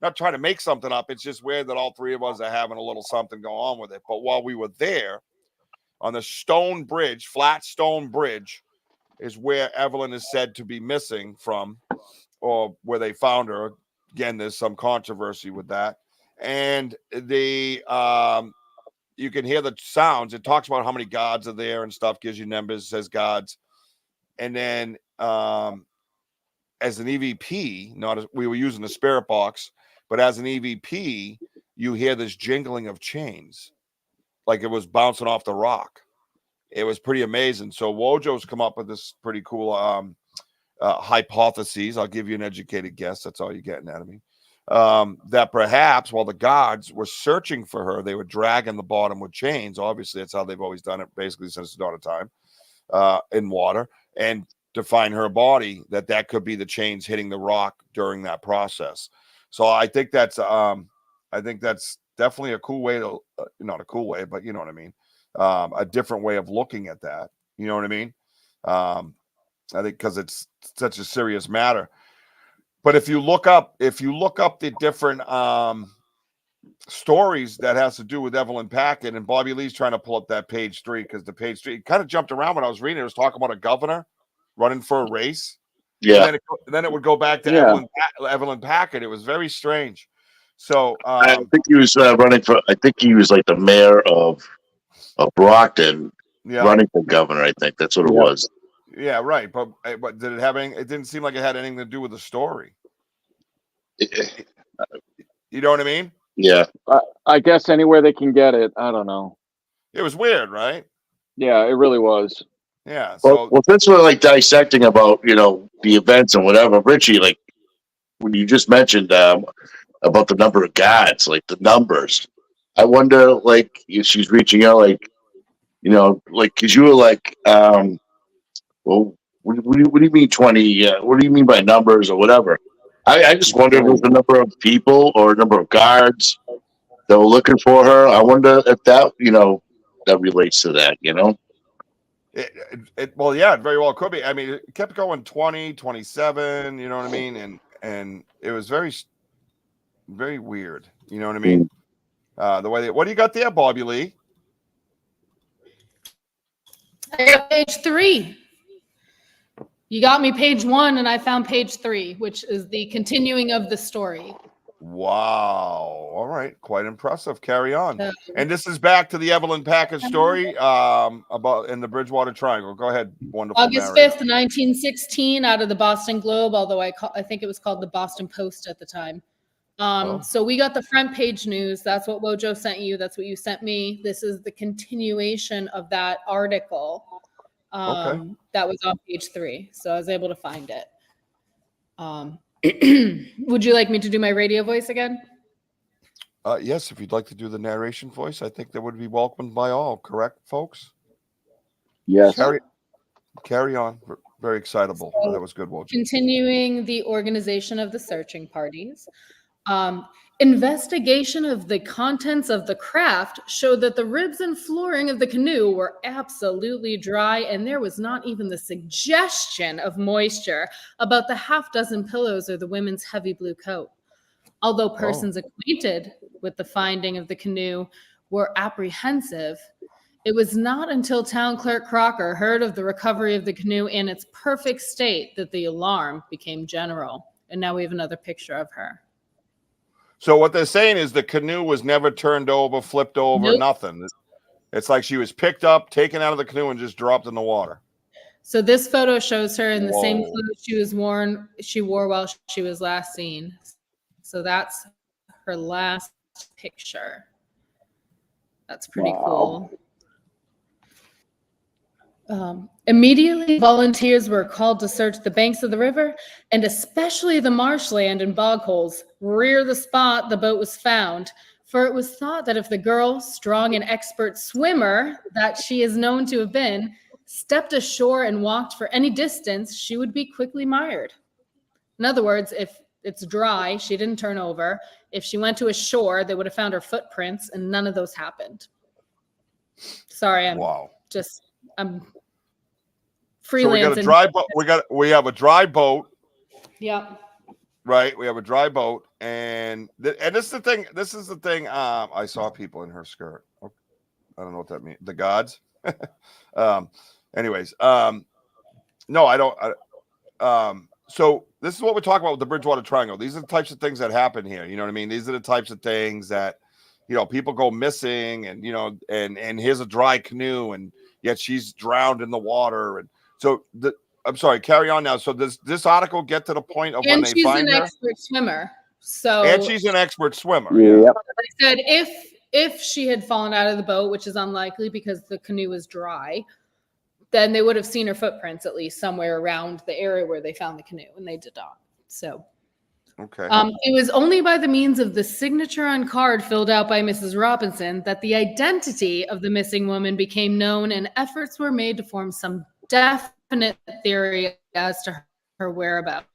not trying to make something up. It's just weird that all 3 of us are having a little something go on with it. But while we were there on the stone bridge, flat stone bridge, is where Evelyn is said to be missing from, or where they found her. Again, there's some controversy with that. And you can hear the sounds. It talks about how many gods are there and stuff, gives you numbers, says gods. And then as an EVP, we were using the spirit box, but as an EVP, you hear this jingling of chains, like it was bouncing off the rock. It was pretty amazing. So Wojo's come up with this pretty cool hypotheses. I'll give you an educated guess. That's all you're getting out of me. That perhaps while the gods were searching for her, they were dragging the bottom with chains. Obviously, that's how they've always done it, basically since the dawn of time, in water, and to find her body, that could be the chains hitting the rock during that process. So I think that's definitely a cool way to, not a cool way, but you know what I mean, a different way of looking at that. You know what I mean? I think because it's such a serious matter. But if you look up the different stories that has to do with Evelyn Packard, and Bobby Lee's trying to pull up that page 3, because the page 3 kind of jumped around when I was reading it. It was talking about a governor running for a race. Yeah. And then it would go back to Evelyn Packard. It was very strange. So I think he was running for. I think he was like the mayor of Brockton, running for governor. I think that's what it was. Yeah, right. But did it have any? It didn't seem like it had anything to do with the story. You know what I mean? Yeah. I guess anywhere they can get it. I don't know. It was weird, right? Yeah, it really was. Yeah. So well, since we're like dissecting about the events and whatever, Richie, like when you just mentioned about the number of gods, like the numbers, I wonder like if she's reaching out, like because you were like, well, what do you mean 20? What do you mean by numbers or whatever? I just wonder if it was the number of people or number of guards that were looking for her. I wonder if that that relates to that. Well, yeah, it very well could be. I mean, it kept going 20, 27, you know what I mean? And it was very, very weird. You know what I mean? The way what do you got there, Bobby Lee? I got page 3. You got me page 1, and I found page 3, which is the continuing of the story. Wow. All right. Quite impressive. Carry on. So, And this is back to the Evelyn Packard story about in the Bridgewater Triangle. Go ahead. Wonderful August narrator. 5th, 1916, out of the Boston Globe, although I think it was called the Boston Post at the time. So we got the front page news. That's what Wojo sent you. That's what you sent me. This is the continuation of that article that was on page 3. So I was able to find it. Would you like me to do my radio voice again? Yes, if you'd like to do the narration voice, I think that would be welcomed by all. Correct, folks? Yes. Carry on. Very excitable. So, that was good, Wojo. Continuing the organization of the searching parties. Investigation of the contents of the craft showed that the ribs and flooring of the canoe were absolutely dry, and there was not even the suggestion of moisture about the half dozen pillows or the women's heavy blue coat. Although persons acquainted with the finding of the canoe were apprehensive, it was not until Town Clerk Crocker heard of the recovery of the canoe in its perfect state that the alarm became general. And now we have another picture of her. So what they're saying is the canoe was never turned over, flipped over, Nope. nothing. It's like she was picked up, taken out of the canoe, and just dropped in the water. So this photo shows her in the same Whoa. clothes she wore while she was last seen. So that's her last picture. That's pretty cool. Immediately, volunteers were called to search the banks of the river and especially the marshland and bog holes rear the spot the boat was found, for it was thought that if the girl, strong and expert swimmer that she is known to have been, stepped ashore and walked for any distance, she would be quickly mired. In other words, if it's dry, she didn't turn over. If she went to a shore, they would have found her footprints, and none of those happened. Sorry, I'm freelancing. So we got a dry boat. We have a dry boat. Yep. Right. We have a dry boat, and this is the thing. This is the thing. I saw people in her skirt. I don't know what that means. The gods. Anyways. No, I don't. So this is what we're talking about with the Bridgewater Triangle. These are the types of things that happen here. You know what I mean? These are the types of things that, people go missing, and and here's a dry canoe, and yet she's drowned in the water, and so I'm sorry, carry on now. So does this article get to the point of when they find her? And she's an expert swimmer. So and she's an expert swimmer. Yeah. I said if she had fallen out of the boat, which is unlikely because the canoe was dry, then they would have seen her footprints at least somewhere around the area where they found the canoe, and they did not. So okay. It was only by the means of the signature on card filled out by Mrs. Robinson that the identity of the missing woman became known, and efforts were made to form some definite theory as to her whereabouts.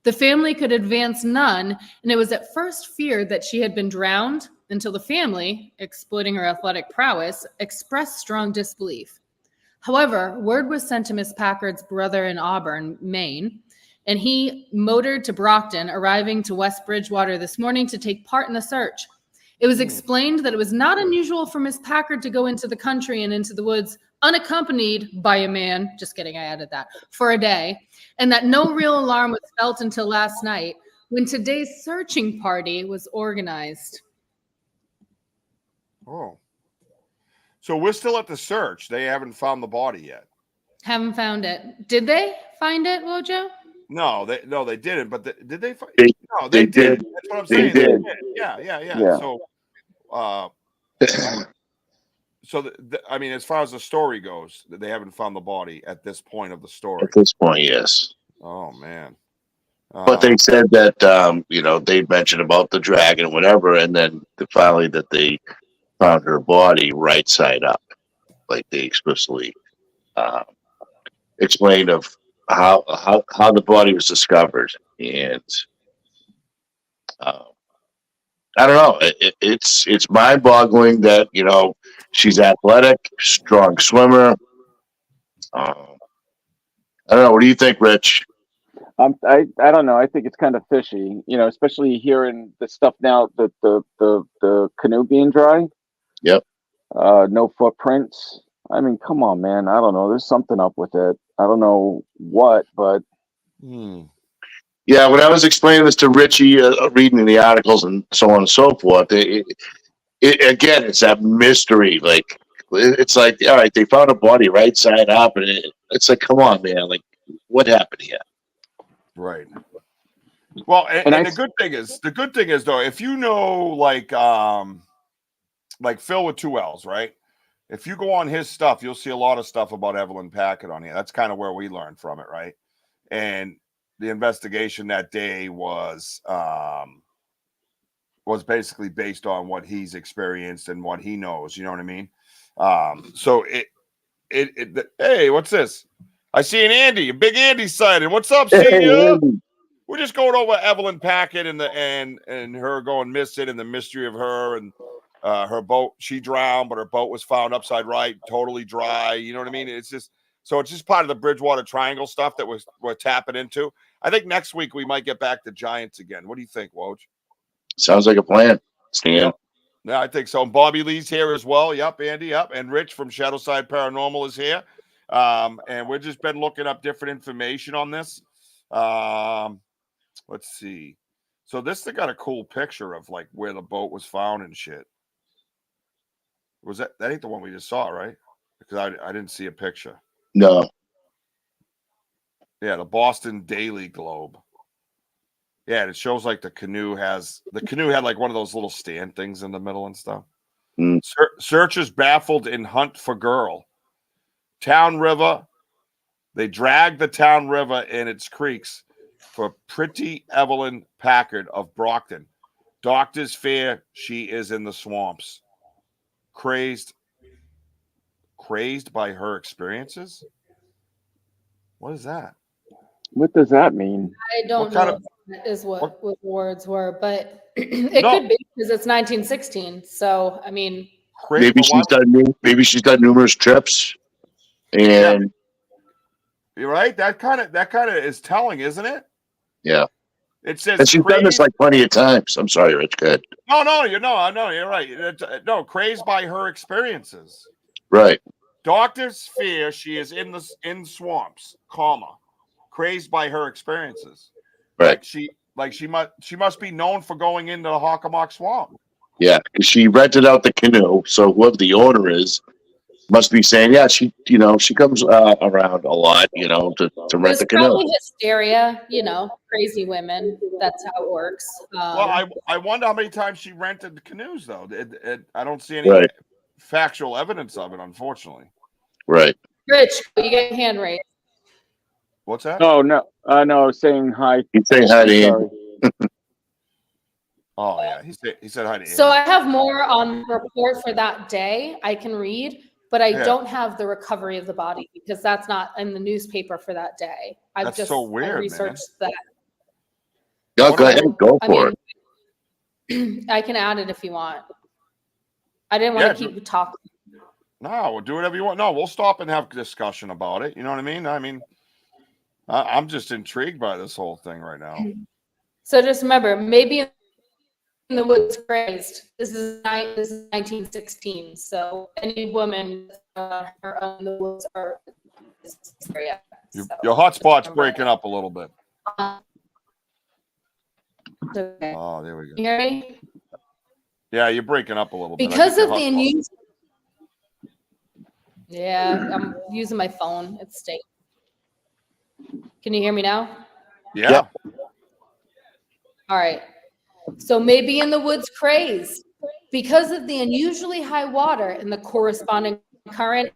The family could advance none, and it was at first feared that she had been drowned until the family, exploiting her athletic prowess, expressed strong disbelief. However, word was sent to Miss Packard's brother in Auburn, Maine, and he motored to Brockton, arriving to West Bridgewater this morning to take part in the search. It was explained that it was not unusual for Miss Packard to go into the country and into the woods unaccompanied by a man, just kidding, I added that, for a day, and that no real alarm was felt until last night when today's searching party was organized. Oh. So we're still at the search. They haven't found the body yet. Haven't found it. Did they find it, Wojo? No, they didn't. But did they find? No, they did. did. That's what I'm They saying. did. Yeah. So, I mean, as far as the story goes, they haven't found the body at this point of the story. At this point, yes. Oh man. But they said that they mentioned about the dragon or whatever, and then finally that they found her body right side up, like they explicitly explained of how the body was discovered, and I don't know. It's mind-boggling that she's athletic, strong swimmer. I don't know. What do you think, Rich? I don't know. I think it's kind of fishy, especially hearing the stuff now that the canoe being dry. Yep. No footprints. I mean, come on, man. I don't know. There's something up with it. I don't know what, but Yeah, when I was explaining this to Richie, reading the articles and so on and so forth, again, it's that mystery. Like, it's like, all right, they found a body right side up, and it's like, come on, man, like, what happened here? Right. Well, and the good thing is though, if you know like Phil with 2 L's, right? If you go on his stuff, you'll see a lot of stuff about Evelyn Packard on here. That's kind of where we learned from it, right? And the investigation that day was basically based on what he's experienced and what he knows. You know what I mean? So hey, what's this? I see an Andy, a big Andy sighting. What's up, senior? We're just going over Evelyn Packard and her going missing and the mystery of her and her boat. She drowned, but her boat was found upside right, totally dry. You know what I mean? It's just part of the Bridgewater Triangle stuff that we're tapping into. I think next week we might get back to Giants again. What do you think, Woj? Sounds like a plan, Stan. Yep. Yeah, I think so. And Bobby Lee's here as well. Yep, Andy. Yep, and Rich from Shadowside Paranormal is here. And we've just been looking up different information on this. Let's see. So this thing got a cool picture of like where the boat was found and shit. Was that ain't the one we just saw, right? Because I didn't see a picture. No. Yeah, the Boston Daily Globe. Yeah, it shows like the canoe had like one of those little stand things in the middle and stuff. Searchers baffled in hunt for girl. Town River. They dragged the Town River and its creeks for pretty Evelyn Packard of Brockton. Doctors fear she is in the swamps. Crazed by her experiences? What is that? What does that mean? I don't know what words were, but it could be because it's 1916. So, I mean, maybe she's done numerous trips, and yeah. You're right. That kind of is telling, isn't it? Yeah. It says, and she's done this like plenty of times. I'm sorry, Rich. Go ahead. No, you're right. No, crazed by her experiences. Right. Doctors fear she is in swamps, crazed by her experiences. Right. She must be known for going into the Hockomock Swamp. Yeah, because she rented out the canoe, so whoever the owner is must be saying, yeah, she comes around a lot, to rent the canoe. Probably hysteria, crazy women. That's how it works. Well, I wonder how many times she rented canoes, though. I don't see any factual evidence of it, unfortunately. Right. Rich, you get your hand raised. What's that? Oh, no. No, I was saying hi. He's saying hi to Andy. Oh, yeah. He said hi to Andy. So I have more on the report for that day I can read, but I don't have the recovery of the body because that's not in the newspaper for that day. That's so weird, I researched that. Go ahead. Go for it. I can add it if you want. I didn't want to keep talking. No, we'll do whatever you want. No, we'll stop and have a discussion about it. You know what I mean? I'm just intrigued by this whole thing right now. So just remember, maybe in the woods crazed. This is 1916. So any woman her own the woods are area. Your hotspot's breaking up a little bit. Okay. Oh, there we go. You hear me? Yeah, you're breaking up a little bit. Because of the unusual. Yeah, I'm using my phone. It's staying. Can you hear me now? Yeah. All right. So maybe in the woods craze, because of the unusually high water and the corresponding current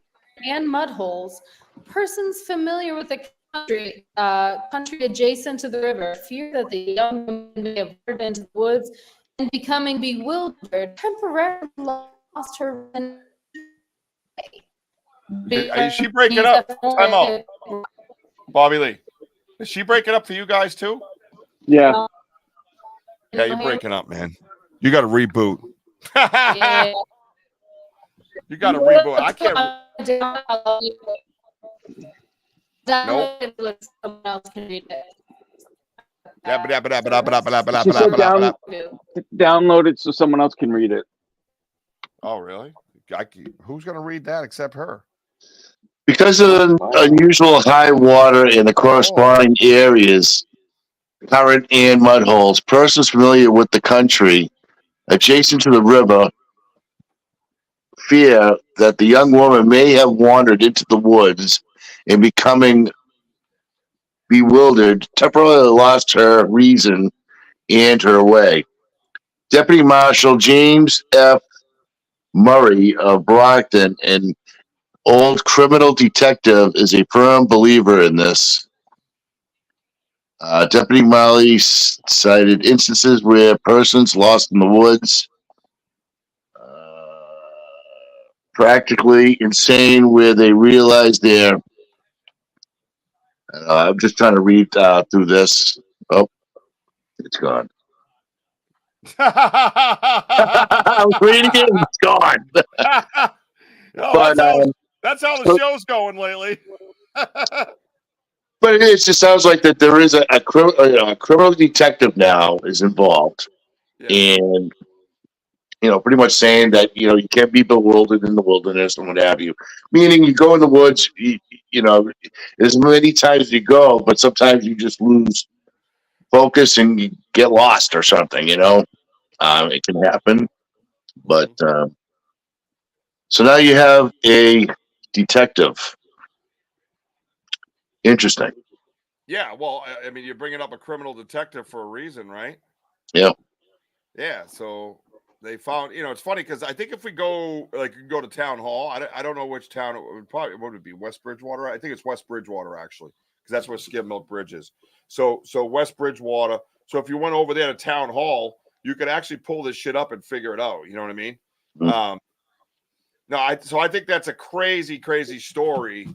and mud holes, persons familiar with the country adjacent to the river fear that the young woman may have wandered into the woods and becoming bewildered, temporarily lost her. Is she breaking up? Time out. Bobby Lee. Is she breaking up for you guys too? Yeah. Yeah, you're breaking up, man. You got to reboot. Yeah. You got to reboot. I can't. Nope. Someone else can read it. Download it so someone else can read it. Oh, really? Who's going to read that except her? Because of the unusual high water in the corresponding areas, current and mud holes. Persons familiar with the country adjacent to the river fear that the young woman may have wandered into the woods and becoming bewildered, temporarily lost her reason and her way. Deputy Marshal James F. Murray of Brockton, an old criminal detective, is a firm believer in this. Deputy Murray cited instances where persons lost in the woods, practically insane, where they realize they're. I'm just trying to read through this. Oh, it's gone. I'm reading it, and it's gone. No, that's how the show's going lately. But it just sounds like that there is a criminal detective now is involved, and pretty much saying that you can't be bewildered in the wilderness and what have you. Meaning, you go in the woods, as many times as you go, but sometimes you just lose focus and you get lost or something. It can happen, but so now you have a detective. Interesting. Yeah, well, I mean, you're bringing up a criminal detective for a reason, right? Yeah. Yeah, so they found, it's funny because I think if we go, go to town hall, I don't know which town, would it be West Bridgewater? I think it's West Bridgewater, actually, because that's where Skim Milk Bridge is. So West Bridgewater. So if you went over there to town hall, you could actually pull this shit up and figure it out. You know what I mean? Mm-hmm. So I think that's a crazy, crazy story.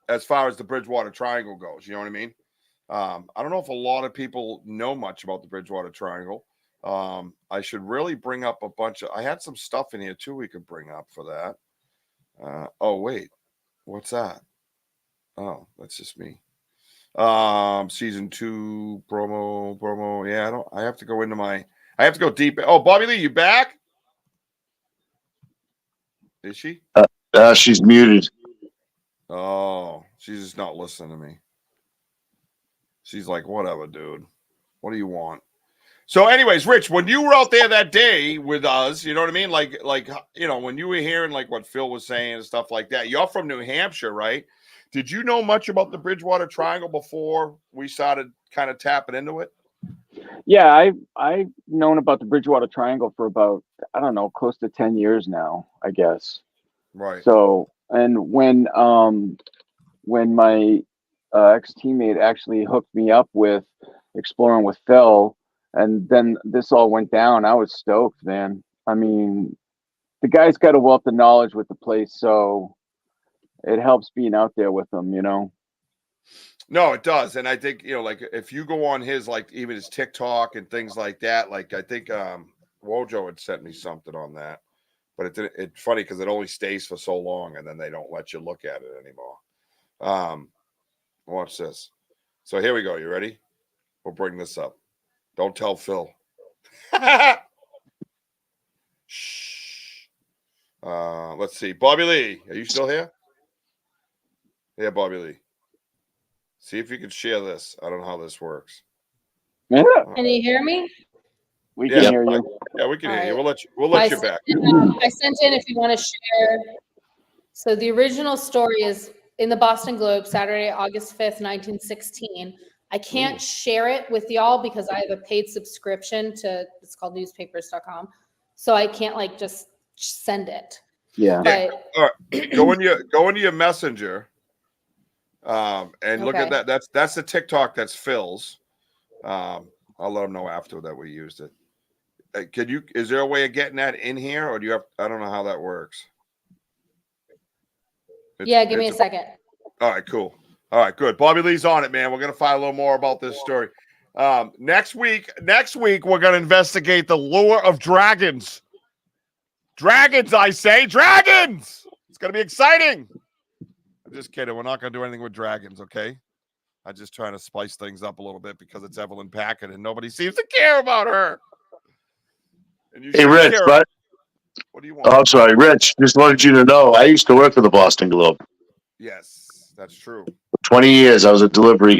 As far as the Bridgewater Triangle goes, you know what I mean? I don't know if a lot of people know much about the Bridgewater Triangle. I should really bring up I had some stuff in here too we could bring up for that. Oh, wait. What's that? Oh, that's just me. Season 2 promo. Yeah, I have to go deep. Oh, Bobby Lee, you back? Is she? She's muted. Oh, she's just not listening to me. She's like, whatever, dude. What do you want? So anyways, Rich, when you were out there that day with us, you know what I mean? Like, when you were hearing what Phil was saying and stuff like that, you're from New Hampshire, right? Did you know much about the Bridgewater Triangle before we started kind of tapping into it? Yeah, I've known about the Bridgewater Triangle for about, I don't know, close to 10 years now, I guess. Right. So, and when my ex-teammate actually hooked me up with exploring with Phil, and then this all went down, I was stoked, man. I mean, the guy's got a wealth of knowledge with the place, so it helps being out there with him, No, it does. And I think, if you go on his, even his TikTok and things like that, I think Wojo had sent me something on that. But it's funny because it only stays for so long, and then they don't let you look at it anymore. Watch this. So here we go. You ready? We'll bring this up. Don't tell Phil. Shh. Let's see. Bobby Lee, are you still here? Yeah, Bobby Lee. See if you can share this. I don't know how this works. Yeah. Can you hear me? We can hear you. Yeah, we can hear you. We'll let you back. I sent in if you want to share. So the original story is in the Boston Globe, Saturday, August 5th, 1916. I can't share it with y'all because I have a paid subscription to, it's called newspapers.com. So I can't just send it. Yeah. But all right. Go into your messenger. And look at that. That's the TikTok that's Phil's. I'll let him know after that we used it. Is there a way of getting that in here, or do you have? I don't know how that works. Give me a second. All right, cool. All right, good. Bobby Lee's on it, man. We're gonna find a little more about this story. Next week, we're gonna investigate the lure of dragons. Dragons, I say, dragons. It's gonna be exciting. I'm just kidding. We're not gonna do anything with dragons, okay? I'm just trying to spice things up a little bit because it's Evelyn Packard and nobody seems to care about her. Hey, Rich, what do you want? Oh, I'm sorry, Rich. Just wanted you to know I used to work for the Boston Globe. Yes, that's true. 20 years. I was a delivery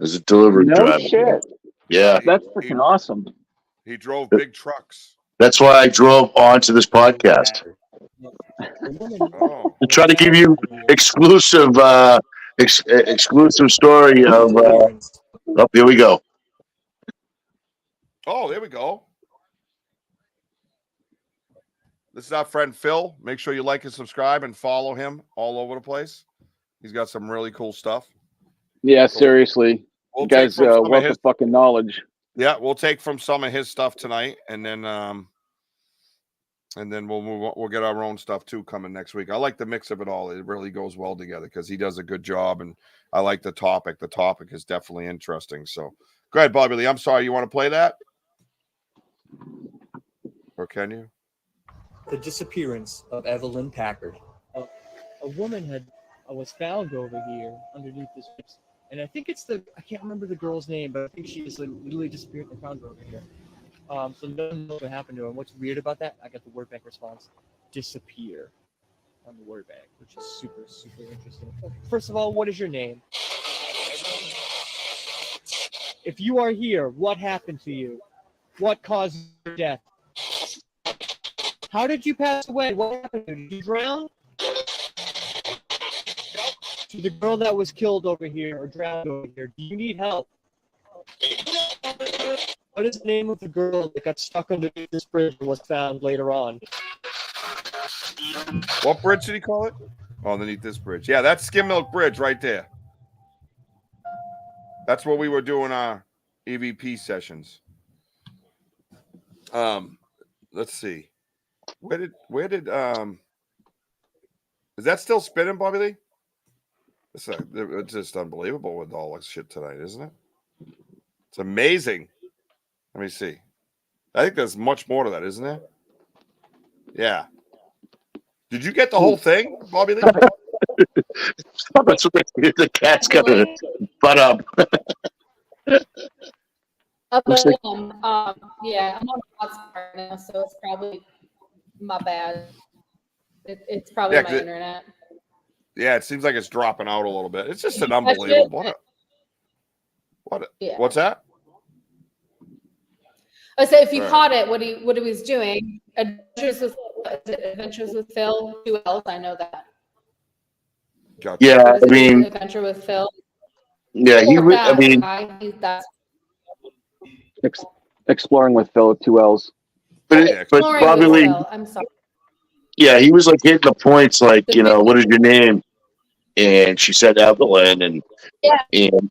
as a delivery No driver. shit. Yeah, That's freaking awesome. He drove big trucks. that's why I drove onto this podcast Oh, to try to give you exclusive, exclusive story of. Oh, here we go. oh, there we go. This is our friend Phil. Make sure you like and subscribe and follow him all over the place. He's got some really cool stuff. Yeah, seriously. We'll You guys, take from some of wealth his- of fucking knowledge. Yeah, we'll take from some of his stuff tonight, and then we'll move on. We'll get our own stuff too coming next week. I like the mix of it all. It really goes well together because he does a good job, and I like the topic. The topic is definitely interesting. So go ahead, Bobby Lee. I'm sorry, you want to play that? Or can you? The disappearance of Evelyn Packard. A woman was found over here underneath this, and I think I can't remember the girl's name, but I think she just literally disappeared and found her over here. So no one knows what happened to her. And what's weird about that? I got the word bank response, disappear, on the word bank, which is super, super interesting. First of all, what is your name? If you are here, what happened to you? What caused your death? How did you pass away? What happened to you? Did you drown? To the girl that was killed over here or drowned over here, do you need help? What is the name of the girl that got stuck underneath this bridge and was found later on? What bridge did he call it? Oh, underneath this bridge. Yeah, that's Skim Milk Bridge right there. That's where we were doing our EVP sessions. Let's see. Where did is that still spinning, Bobby Lee? It's just unbelievable with all this shit tonight, isn't it? It's amazing. Let me see. I think there's much more to that, isn't there? Yeah. Did you get the whole thing, Bobby Lee? The cat's got a butt up. Looks like- Yeah, I'm on the hotspot right now, so it's probably my bad. It's probably Yeah, my 'cause internet. Yeah, it seems like it's dropping out a little bit. It's just an unbelievable. Yeah. What's that? I said if you Right. caught it, what he was doing, Adventures with Phil, who else? I know that. Gotcha. Yeah, What is I it? mean, Adventure with Phil. yeah, That's Exploring with Phil with 2 L's. but Exploring Bobby with Lee, Phil. I'm sorry. yeah, he was like hitting the points, like, you know, what is your name? And she said Evelyn, and Yeah. and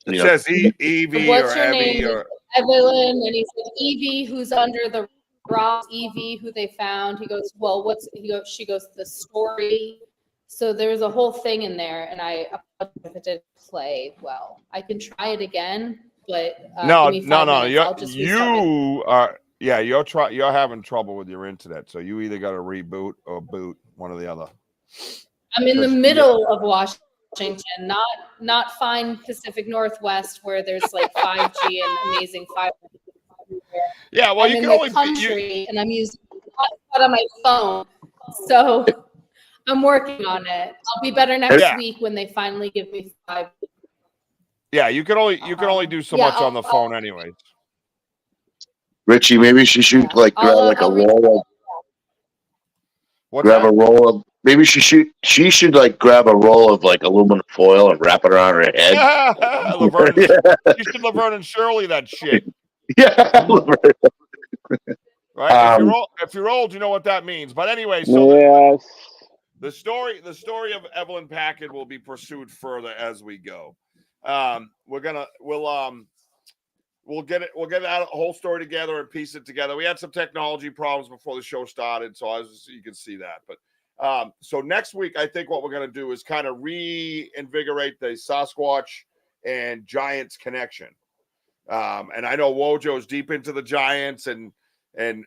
It you know, says Evie What's or your Evie name? or Evelyn, and he said Evie, who's under the rock. Evie, who they found. He goes, well, she goes, the story. So there's a whole thing in there, and I apologize if it didn't play well. I can try it again, but no. give me 5 minutes. I'll just restart it. You are. Yeah, you're having trouble with your internet, so you either got to reboot or boot, one or the other. I'm in the middle of Washington, not fine Pacific Northwest where there's like 5G and amazing 5G. Yeah, well, I'm you in can the only country, and I'm using hotspot on my phone, so I'm working on it. I'll be better next Yeah. week when they finally give me 5. Yeah, you can only do so Yeah, much on the phone, anyways. Richie, maybe she should like grab like a roll of maybe she should like grab a roll of like aluminum foil and wrap it around her head. You should Laverne and Shirley that shit. Yeah. Right? If you're old, you know what that means. But anyway, so Yes. the story of Evelyn Packard will be pursued further as we go. We'll get that whole story together and piece it together. We had some technology problems before the show started, so you can see that. But so next week, I think what we're going to do is kind of reinvigorate the Sasquatch and Giants connection. And I know Wojo's deep into the Giants and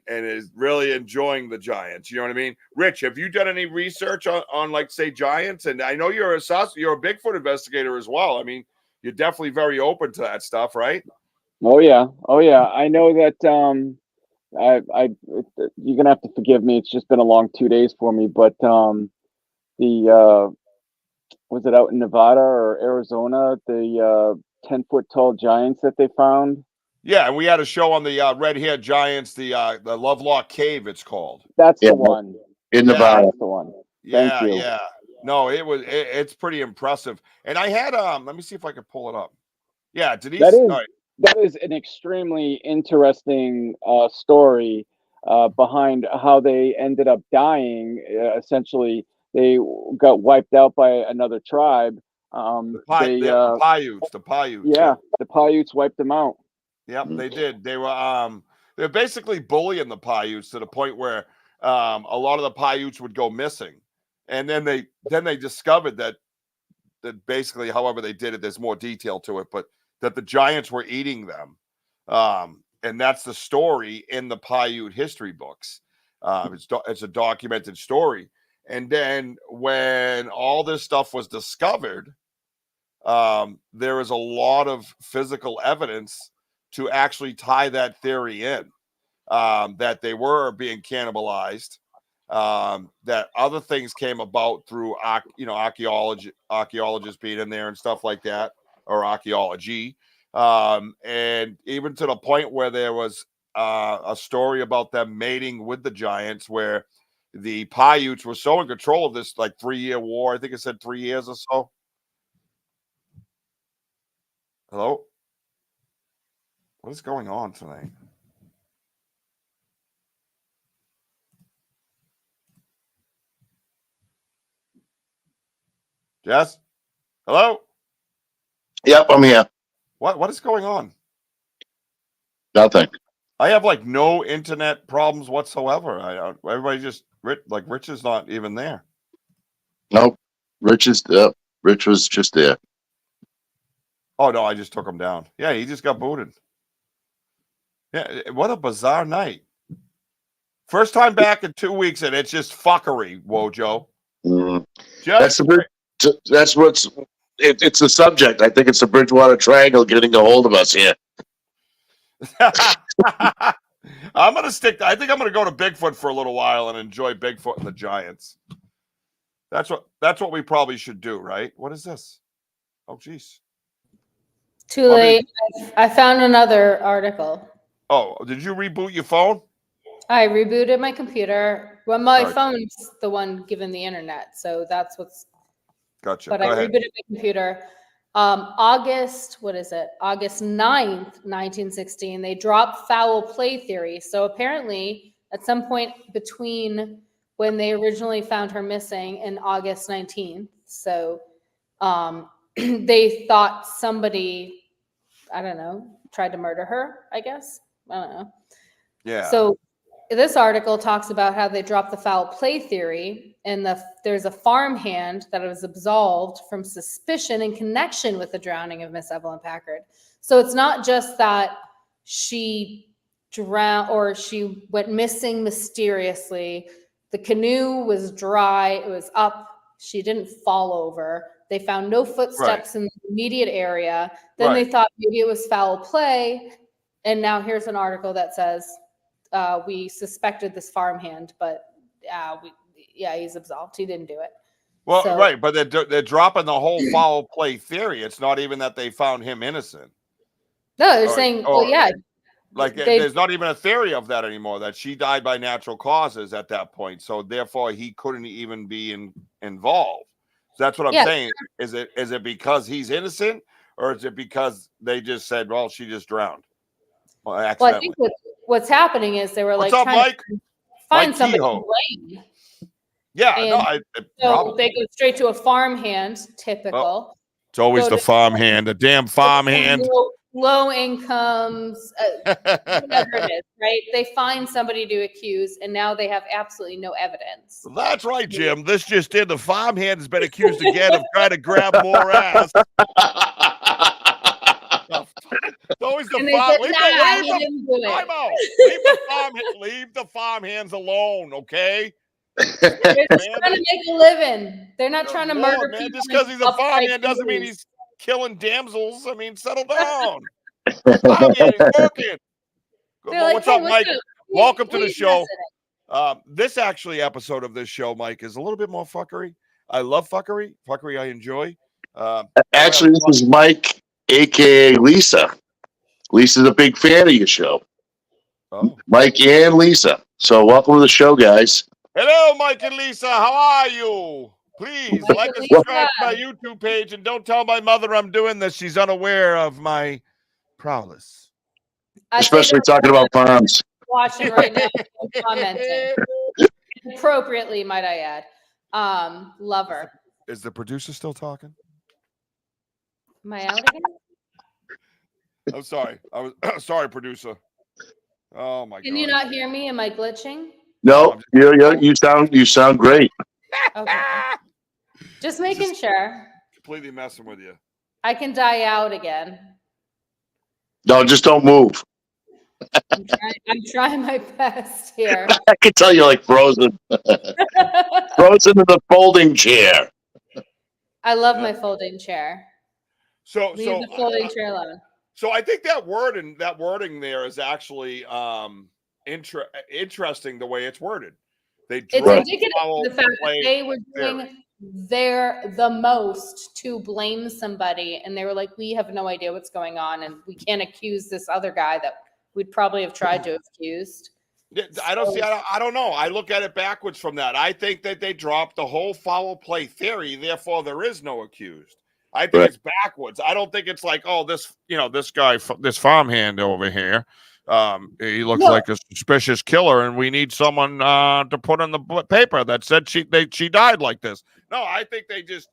is really enjoying the Giants. You know what I mean? Rich, have you done any research on like say Giants? And I know you're a Bigfoot investigator as well. I mean, you're definitely very open to that stuff, right? Oh yeah. I know that. You're gonna have to forgive me. It's just been a long 2 days for me. But was it out in Nevada or Arizona? The 10-foot tall giants that they found. Yeah, and we had a show on the Red Hair Giants, the Lovelock Cave, it's called. That's Yeah. the one. In the Yeah. bottom. That's the one. Thank you. Yeah. No, it's pretty impressive. And I had let me see if I can pull it up. Yeah, Denise. That is an extremely interesting story behind how they ended up dying. Essentially, they got wiped out by another tribe. The Paiutes. Yeah, the Paiutes wiped them out. Yep, they did. They're basically bullying the Paiutes to the point where a lot of the Paiutes would go missing, and then they discovered that basically, however they did it, there's more detail to it, but that the giants were eating them, and that's the story in the Paiute history books. It's a documented story, and then when all this stuff was discovered, there is a lot of physical evidence to actually tie that theory in, that they were being cannibalized, that other things came about through archaeologists being in there and stuff like that, or archaeology, and even to the point where there was a story about them mating with the giants, where the Paiutes were so in control of this 3-year war. I think it said 3 years or so. Hello? What is going on tonight? Jess? Hello? Yep, I'm here. What is going on? Nothing. I have no internet problems whatsoever. Everybody just Rich is not even there. Nope. Rich was just there. Oh no, I just took him down. Yeah, he just got booted. Yeah, what a bizarre night. First time back in 2 weeks, and it's just fuckery, Wojo. It's the subject. I think it's the Bridgewater Triangle getting a hold of us here. I'm gonna I think I'm gonna go to Bigfoot for a little while and enjoy Bigfoot and the Giants. That's what we probably should do, right? What is this? Oh, geez. Too late. I found another article. Oh, did you reboot your phone? I rebooted my computer. Well, my phone's the one given the internet, so that's what's. Gotcha. But I rebooted my computer. August 9th, 1916, they dropped foul play theory. So apparently, at some point between when they originally found her missing and August 19th, so they thought somebody, I don't know, tried to murder her, I guess. I don't know. Yeah. So this article talks about how they dropped the foul play theory, and there's a farmhand that was absolved from suspicion in connection with the drowning of Miss Evelyn Packard. So it's not just that she drowned or she went missing mysteriously. The canoe was dry, it was up, she didn't fall over. They found no footsteps in the immediate area. Then they thought maybe it was foul play. And now here's an article that says, we suspected this farmhand, but he's absolved. He didn't do it. Well, so, but they're dropping the whole foul play theory. It's not even that they found him innocent. No, they're saying, there's not even a theory of that anymore, that she died by natural causes at that point. So therefore, he couldn't even be involved. So that's what I'm saying. Is it because he's innocent, or is it because they just said, well, she just drowned? Well, I think what's happening is they were trying to find Mike somebody to blame. Yeah, so they go straight to a farmhand, typical. Well, it's always the farmhand, the damn farmhand. Low incomes, whatever it is, right? They find somebody to accuse, and now they have absolutely no evidence. That's right, Jim. This just did. The farmhand has been accused again of trying to grab more ass. It's always the leave the farmhands alone, okay? They're just trying to make a living. They're not trying to murder people. Just because he's a farmhand doesn't mean he's killing damsels. I mean, settle down. Farmhand, he's working. What's up, Mike? Welcome to the show. This episode of this show, Mike, is a little bit more fuckery. I love fuckery. Fuckery I enjoy. Actually, this is Mike aka Lisa. Lisa's a big fan of your show. Oh. Mike and Lisa. So welcome to the show, guys. Hello, Mike and Lisa. How are you? Please Mike like and and Lisa. subscribe to my YouTube page, and don't tell my mother I'm doing this. She's unaware of my prowess. I'd say Especially they're talking about farms. watching right now and commenting. Appropriately, might I add. Love her. Is the producer still talking? Am I out again? I'm sorry. I was sorry, producer. Oh my god. Can you not hear me? Am I glitching? No, you sound great. Okay. Just making sure. Completely messing with you. I can die out again. No, just don't move. I'm trying my best here. I can tell you're like frozen. Frozen in the folding chair. I love my folding chair. So Leave the folding chair alone. So I think that wording there is actually interesting the way it's worded. It's indicative of the fact that they were doing the most to blame somebody, and they were like, we have no idea what's going on, and we can't accuse this other guy that we'd probably have tried to have accused. I don't know. I look at it backwards from that. I think that they dropped the whole foul play theory, therefore there is no accused. I think it's backwards. I don't think it's like, oh, this guy, this farmhand over here, he looks like a suspicious killer, and we need someone to put in the paper that said she died like this. No, I think they just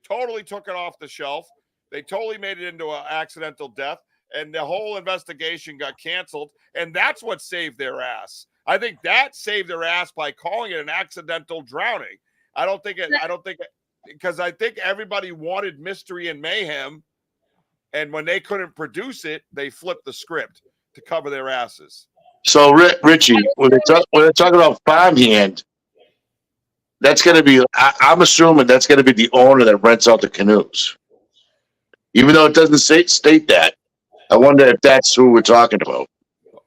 totally took it off the shelf. They totally made it into an accidental death, and the whole investigation got canceled, and that's what saved their ass. I think that saved their ass by calling it an accidental drowning. Because I think everybody wanted mystery and mayhem, and when they couldn't produce it, they flipped the script to cover their asses. So, Richie, when they're talking about farmhand, that's going to be, I'm assuming that's going to be the owner that rents out the canoes. Even though it doesn't state that. I wonder if that's who we're talking about.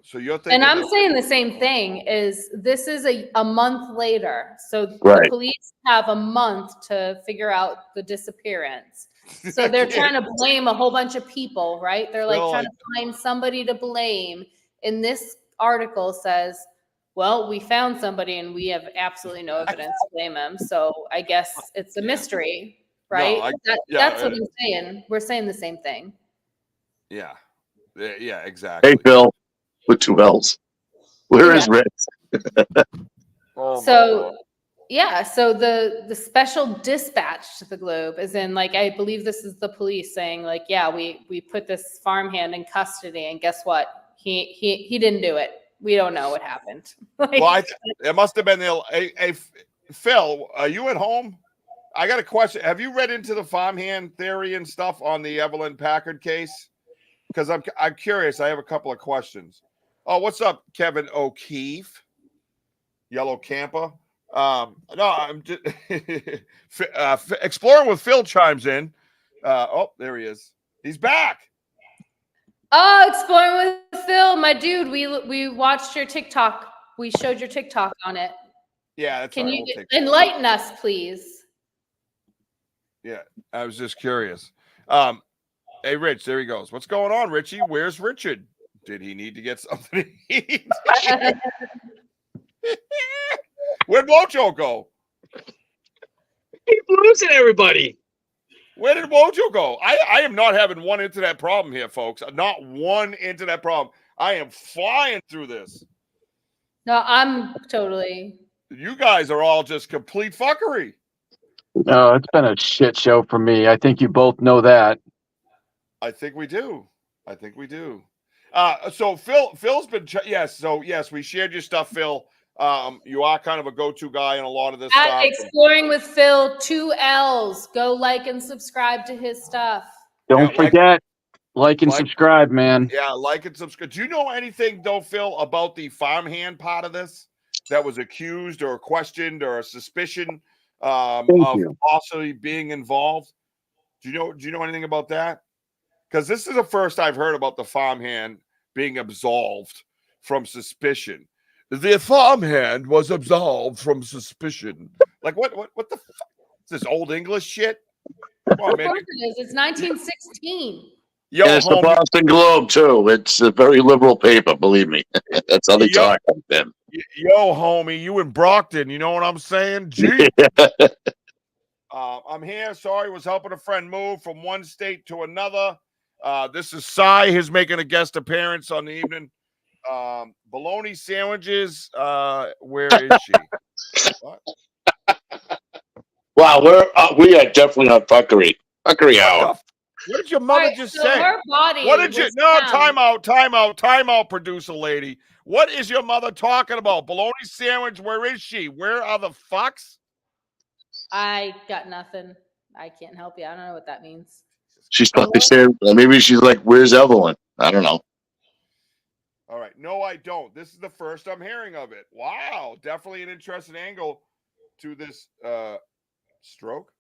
So you're thinking, and I'm saying the same thing. Is this is a month later, so the police have a month to figure out the disappearance. So they're trying to blame a whole bunch of people, right? They're like trying to find somebody to blame. And this article says, well, we found somebody and we have absolutely no evidence to blame him. So I guess it's a mystery, right? That's what I'm saying. We're saying the same thing. Yeah, exactly. Hey, Phil, with 2 L's. Where is Rich? So the special dispatch to the Globe is in, like, I believe this is the police saying, like, yeah, we put this farmhand in custody, and guess what? He didn't do it. We don't know what happened. Well, it must have been hey, Phil, are you at home? I got a question. Have you read into the farmhand theory and stuff on the Evelyn Packard case? Because I'm curious. I have a couple of questions. Oh, what's up, Kevin O'Keefe? Yellow Camper. No, I'm just exploring with Phil chimes in. Oh, there he is. He's back. Oh, exploring with Phil, my dude. We watched your TikTok. We showed your TikTok on it. Yeah, that's Can right. you enlighten us, please? Yeah, I was just curious. Hey, Rich, there he goes. What's going on, Richie? Where's Richard? Did he need to get something to eat? Where'd Wojo go? Keep losing everybody. Where did Wojo go? I am not having one internet problem here, folks. Not one internet problem. I am flying through this. No, I'm totally. You guys are all just complete fuckery. No, it's been a shit show for me. I think you both know that. I think we do. So Phil's been yes, we shared your stuff, Phil. You are kind of a go-to guy in a lot of this At stuff. Exploring with Phil, 2 L's. Go like and subscribe to his stuff. Don't forget, like and subscribe, man. Yeah, like and subscribe. Do you know anything, though, Phil, about the farmhand part of this that was accused or questioned or a suspicion of possibly being involved? Do you know anything about that? Because this is the first I've heard about the farmhand being absolved from suspicion. The farmhand was absolved from suspicion. Like what the fuck? Is this old English shit? Come on, Of man. course it is. It's 1916. Yo, And it's the homie. Boston Globe too. It's a very liberal paper, believe me. That's how they talk back then. Yo, homie, you in Brockton. You know what I'm saying? Gee. I'm here. Sorry, was helping a friend move from one state to another. This is Cy. He's making a guest appearance on the evening. Bologna sandwiches. Where is she? What? Wow, we are definitely on fuckery hour. What did your mother just say? Her body. What did you? No, time out, producer lady. What is your mother talking about? Bologna sandwich. Where is she? Where are the fucks? I got nothing. I can't help you. I don't know what that means. She's probably saying maybe she's like, "Where's Evelyn?" I don't know. All right. No, I don't. This is the first I'm hearing of it. Wow. Definitely an interesting angle to this stroke.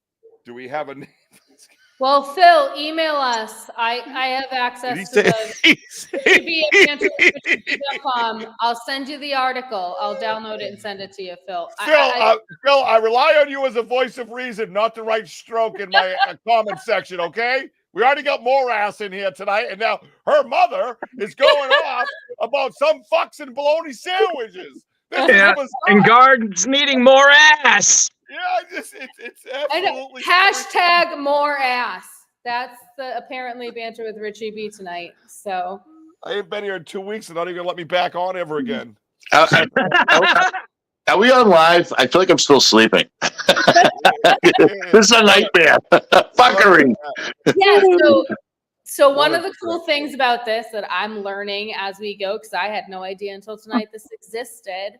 Do we have a name? Well, Phil, email us. I have access to the RichieB@banter.com. I'll send you the article. I'll download it and send it to you, Phil. Phil, I rely on you as a voice of reason, not to write stroke in my comment section, okay? We already got more ass in here tonight, and now her mother is going off about some fucks and bologna sandwiches. And guards needing more ass. Yeah, it's absolutely hashtag more ass. That's apparently Banter with Richie B tonight. So I ain't been here in 2 weeks and not even let me back on ever again. Are we on live? I feel like I'm still sleeping. This is a nightmare. Fuckery. Yeah. So one of the cool things about this that I'm learning as we go, because I had no idea until tonight this existed.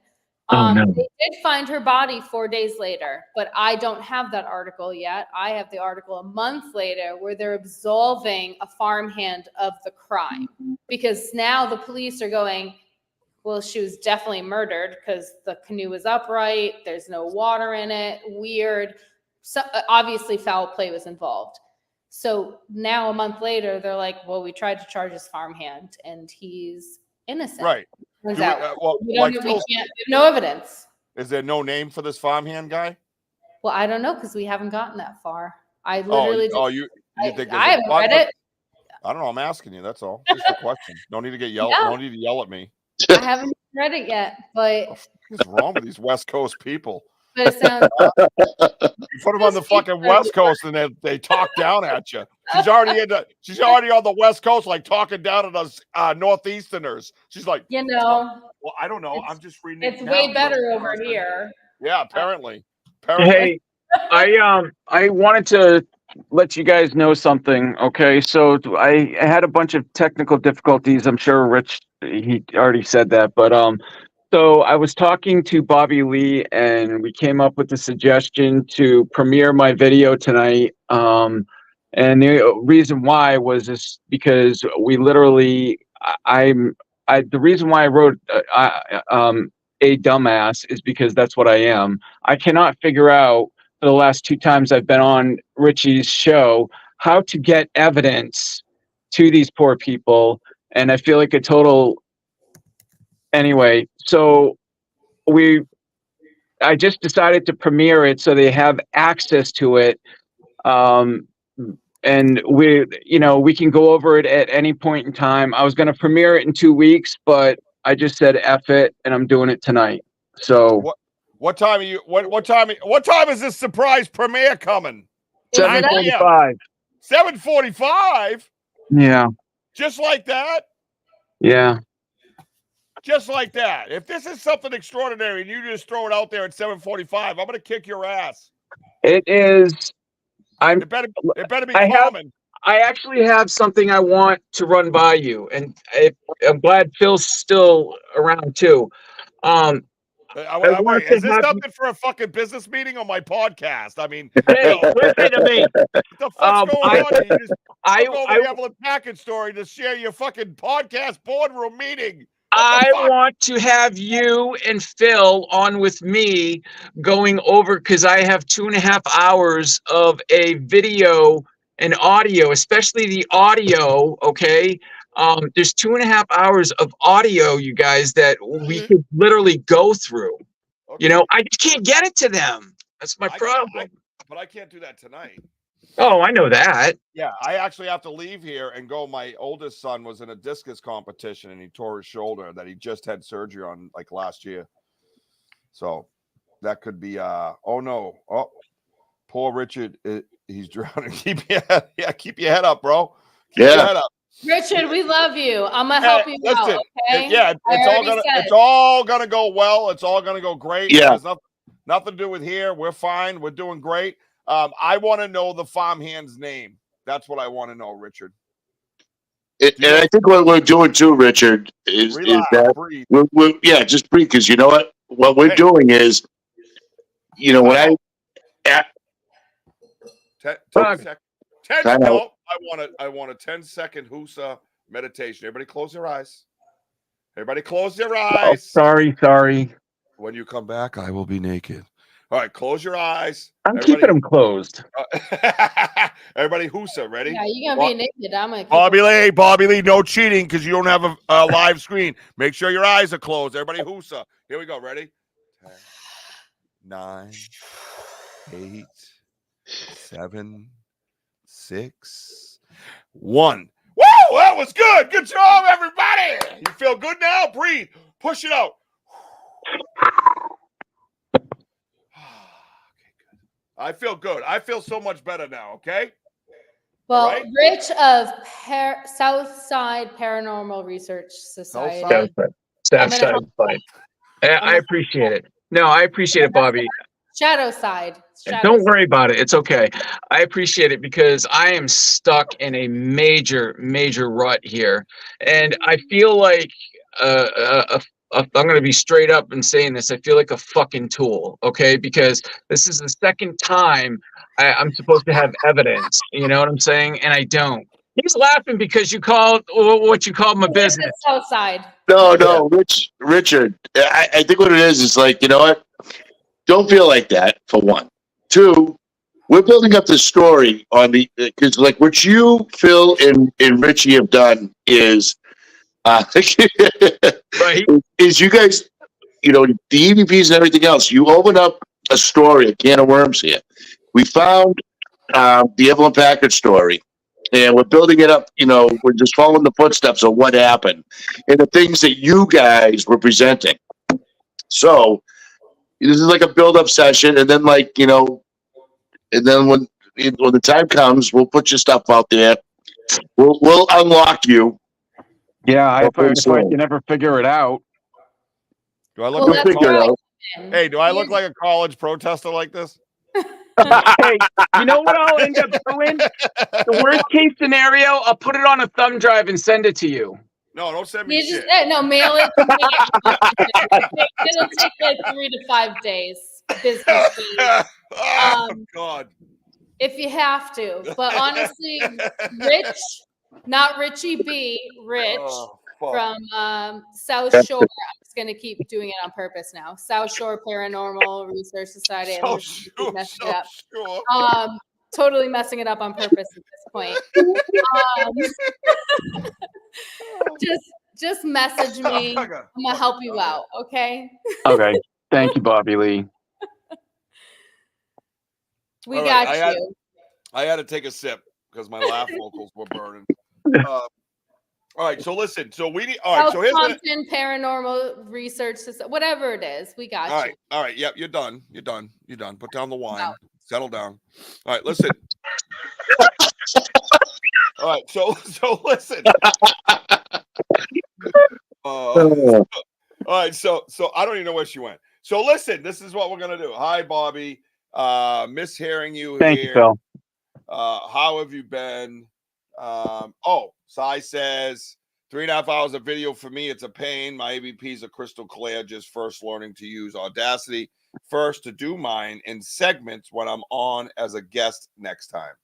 They did find her body 4 days later, but I don't have that article yet. I have the article a month later where they're absolving a farmhand of the crime, because now the police are going, well, she was definitely murdered because the canoe was upright. There's no water in it. Weird. So obviously foul play was involved. So now a month later, they're like, well, we tried to charge his farmhand and he's innocent. Right. Turns out. We like have no evidence. Is there no name for this farmhand guy? Well, I don't know because we haven't gotten that far. I literally you think I haven't read it. I don't know. I'm asking you. That's all. Just a question. No need to get yelled. Yeah. No need to yell at me. I haven't read it yet, but What's wrong with these West Coast people? but it sounds You put them on the fucking West Coast and they talk down at you. She's already on the West Coast, like talking down at us Northeasterners. She's like, well, I don't know. I'm just reading. It's way better over here. Yeah, apparently. Hey, I wanted to let you guys know something. Okay, so I had a bunch of technical difficulties. I'm sure Rich, he already said that, but so I was talking to Bobby Lee, and we came up with the suggestion to premiere my video tonight. And the reason why was this because we literally, the reason why I wrote a dumbass is because that's what I am. I cannot figure out for the last 2 times I've been on Richie's show how to get evidence to these poor people, and I feel like a total. Anyway, so I just decided to premiere it so they have access to it. And we can go over it at any point in time. I was going to premiere it in 2 weeks, but I just said F it, and I'm doing it tonight. So what time are you? What time is this surprise premiere coming? 7:45. 7:45. Yeah. Just like that. Yeah. Just like that. If this is something extraordinary and you just throw it out there at 7:45, I'm going to kick your ass. It is. It better be common. I actually have something I want to run by you, and I'm glad Phil's still around too. Wait, is this something for a fucking business meeting on my podcast? I mean, hey, listen to me. What the fuck's going on? You just over the Evelyn Packard story to share your fucking podcast boardroom meeting. I want to have you and Phil on with me going over, because I have 2.5 hours of a video and audio, especially the audio. Okay. There's 2.5 hours of audio, you guys, that we could literally go through. Okay. I just can't get it to them. That's my problem. But I can't do that tonight. Oh, I know that. Yeah, I actually have to leave here and go. My oldest son was in a discus competition and he tore his shoulder that he just had surgery on like last year. So that could be oh no. Oh, poor Richard, he's drowning. Keep your head up, bro. Keep your head up. Richard, we love you. I'm gonna help you out. Okay. It's all gonna go well. It's all gonna go great. Yeah. It has nothing to do with here. We're fine. We're doing great. I want to know the farmhand's name. That's what I want to know, Richard. And I think what we're doing too, Richard, is that breathe. we're just breathe, because you know what we're doing is, when I 10 seconds. I want a 10-second Husa meditation. Everybody close your eyes. Everybody close your eyes. Sorry. When you come back, I will be naked. All right, close your eyes. I'm keeping them closed. Everybody Husa, ready? Yeah, you're gonna be naked. I'm gonna Bobby Lee, no cheating because you don't have a live screen. Make sure your eyes are closed. Everybody Husa. Here we go. Ready? 10, 9, 8, 7, 6, 1. Woo! That was good. Good job, everybody. You feel good now? Breathe. Push it out. I feel good. I feel so much better now, okay? Well, right? Rich of Southside Paranormal Research Society. Southside. I appreciate it. No, I appreciate it, Bobby. Shadow Side. Don't worry about it. It's okay. I appreciate it because I am stuck in a major rut here. And I feel like I'm going to be straight up and saying this. I feel like a fucking tool, okay? Because this is the second time I'm supposed to have evidence. You know what I'm saying? And I don't. He's laughing because you called what you called my business. Southside. No, Richard. I think what it is like, you know what? Don't feel like that, for one. Two, we're building up the story on because like what you, Phil, and Richie have done is right. Is you guys, the EVPs and everything else, you open up a story, a can of worms here. We found the Evelyn Packard story, and we're building it up. We're just following the footsteps of what happened and the things that you guys were presenting. So this is like a build-up session, and then and then when the time comes, we'll put your stuff out there. We'll unlock you. Yeah, if I can ever figure it out. Do I look Hey, do I look like a college protester like this? Hey, you know what I'll end up doing? The worst case scenario, I'll put it on a thumb drive and send it to you. No, don't send me shit. No, mail it to me. It'll take like 3 to 5 days. Business days. God. If you have to. But honestly, Rich, not Richie B, Rich from South Shore. I'm just going to keep doing it on purpose now. South Shore Paranormal Research Society. Totally messing it up on purpose at this point. Just message me. I'm going to help you out, okay? Okay. Thank you, Bobby Lee. We got you. I had to take a sip because my laugh vocals were burning. All right, so listen. So we need. All right, so here's Paranormal Research Society, whatever it is, we got you. All right. Yep, you're done. You're done. Put down the wine. No. Settle down. All right, listen. All right, so listen. All right, so I don't even know where she went. So listen, this is what we're gonna do. Hi, Bobby. Miss hearing you. Thank you, Phil. How have you been? Sai says 3.5 hours of video for me. It's a pain. My AVPs are crystal clear. Just first learning to use Audacity. First to do mine in segments when I'm on as a guest next time.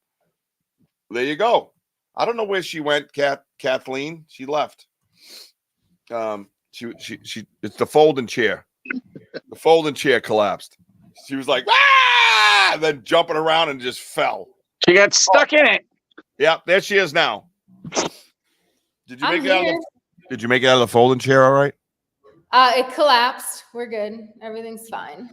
There you go. I don't know where she went, Kathleen. She left. She it's the folding chair. The folding chair collapsed. She was like, ah, and then jumping around and just fell. She got stuck in it. Yeah, there she is now. Did you make it out of the folding chair all right? It collapsed. We're good. Everything's fine.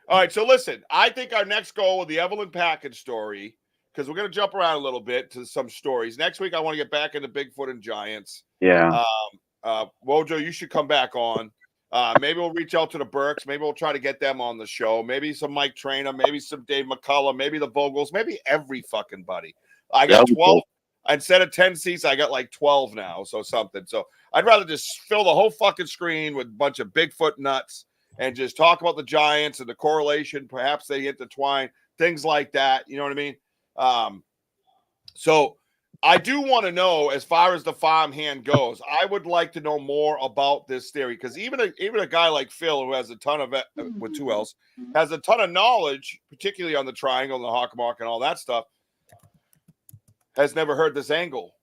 All All right, so listen, I think our next goal with the Evelyn Packard story, because we're going to jump around a little bit to some stories. Next week, I want to get back into Bigfoot and Giants. Yeah. Wojo, you should come back on. Maybe we'll reach out to the Burks. Maybe we'll try to get them on the show. Maybe some Mike Trainer. Maybe some Dave McCullough. Maybe the Vogels. Maybe every fucking buddy. I got 12. Instead of 10 seats, I got like 12 now. So something. So I'd rather just fill the whole fucking screen with a bunch of Bigfoot nuts and just talk about the Giants and the correlation. Perhaps they intertwine, things like that. You know what I mean? So I do want to know, as far as the farmhand goes, I would like to know more about this theory, because even a guy like Phil, who has a ton of with 2 L's, has a ton of knowledge, particularly on the triangle and the hawk mark and all that stuff, has never heard this angle.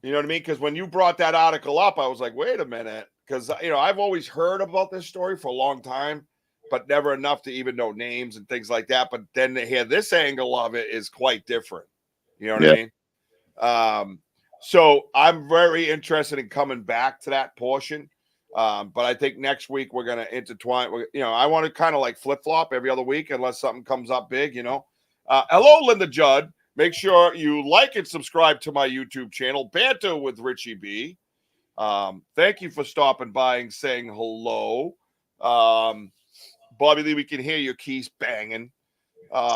You know what I mean? Because when you brought that article up, I was like, wait a minute. Because, I've always heard about this story for a long time, but never enough to even know names and things like that. But then to hear this angle of it is quite different. You know what I mean? So I'm very interested in coming back to that portion. But I think next week we're going to intertwine. I want to kind of like flip-flop every other week unless something comes up big, Hello, Linda Judd. Make sure you like and subscribe to my YouTube channel, Banter with Richie B. Thank you for stopping by and saying hello. Bobby Lee, we can hear your keys banging.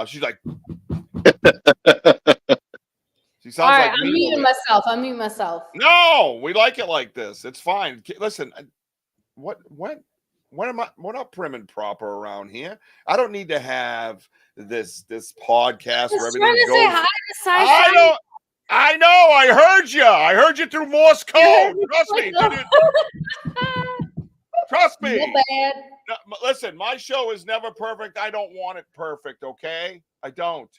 She's like, she sounds All right, like I'm muting myself. No, we like it like this. It's fine. Listen, what am not prim and proper around here? I don't need to have this podcast where everything goes. I know. I heard you. I heard you through Morse code. Trust me. Trust me. No bad. No, listen, my show is never perfect. I don't want it perfect, okay? I don't.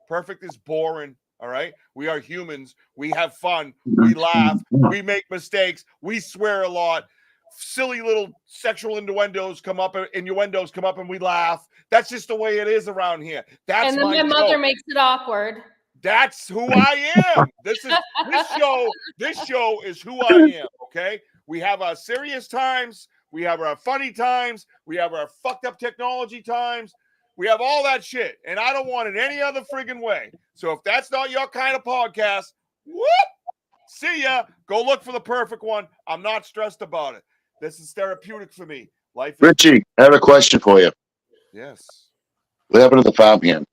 Perfect is boring, all right? We are humans. We have fun. We laugh. We make mistakes. We swear a lot. Silly little sexual innuendos come up, and we laugh. That's just the way it is around here. That's and then my mother makes it awkward. That's who I am. This show is who I am, okay? We have our serious times. We have our funny times. We have our fucked up technology times. We have all that shit. And I don't want it any other friggin' way. So if that's not your kind of podcast, whoop, see ya. Go look for the perfect one. I'm not stressed about it. This is therapeutic for me. Life is Richie, I have a question for you. Yes. What happened to the farmhand?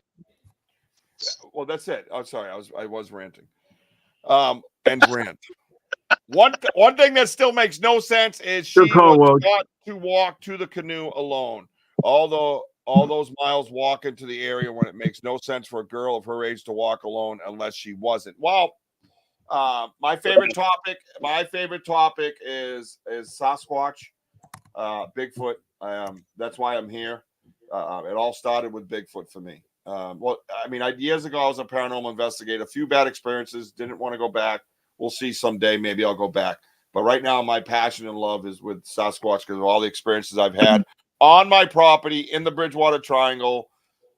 Well, that's it. I'm sorry. I was ranting. And rant. One thing that still makes no sense is she was not to walk to the canoe alone. Although all those miles walking to the area when it makes no sense for a girl of her age to walk alone unless she wasn't. Well, my favorite topic is Sasquatch, Bigfoot. That's why I'm here. It all started with Bigfoot for me. Years ago I was a paranormal investigator. A few bad experiences. Didn't want to go back. We'll see someday. Maybe I'll go back. But right now, my passion and love is with Sasquatch because of all the experiences I've had on my property in the Bridgewater Triangle,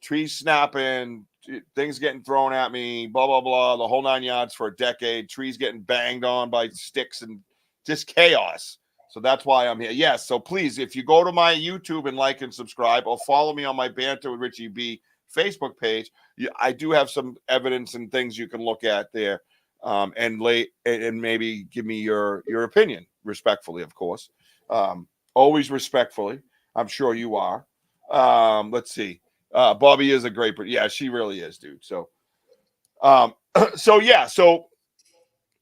trees snapping, things getting thrown at me, blah, blah, blah, the whole 9 yards for a decade, trees getting banged on by sticks and just chaos. So that's why I'm here. Yes. So please, if you go to my YouTube and like and subscribe or follow me on my Banter with Richie B Facebook page, I do have some evidence and things you can look at there. And maybe give me your opinion respectfully, of course. Always respectfully. I'm sure you are. Let's see. Bobby is a great, but yeah, she really is, dude. So, so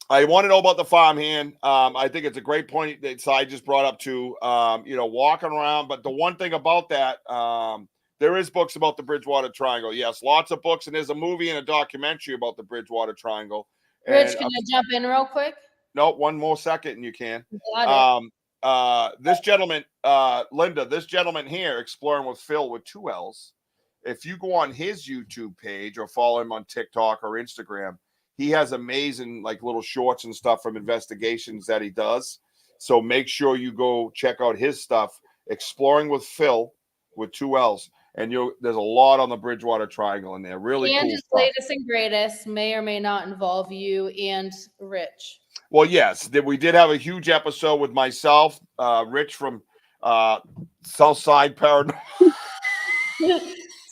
I want to know about the farmhand. I think it's a great point that Cy just brought up too. Walking around, but the one thing about that, there is books about the Bridgewater Triangle. Yes, lots of books, and there's a movie and a documentary about the Bridgewater Triangle. Rich, can I jump in real quick? No, one more second and you can. This gentleman, Linda, this gentleman here, Exploring with Phil with 2 L's. If you go on his YouTube page or follow him on TikTok or Instagram, he has amazing like little shorts and stuff from investigations that he does. So make sure you go check out his stuff, Exploring with Phil with 2 L's. And there's a lot on the Bridgewater Triangle in there. Really cool his stuff. Latest and greatest may or may not involve you and Rich. Well, yes, we did have a huge episode with myself, Rich from Southside Paranormal.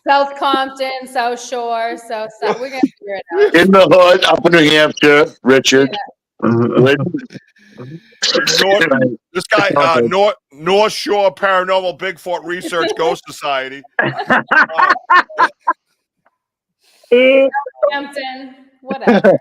South Compton, South Shore, South Side. We're gonna figure it out. In the hood, up in New Hampshire, Richard. This guy, North Shore Paranormal Bigfoot Research Ghost Society. Hampton, whatever.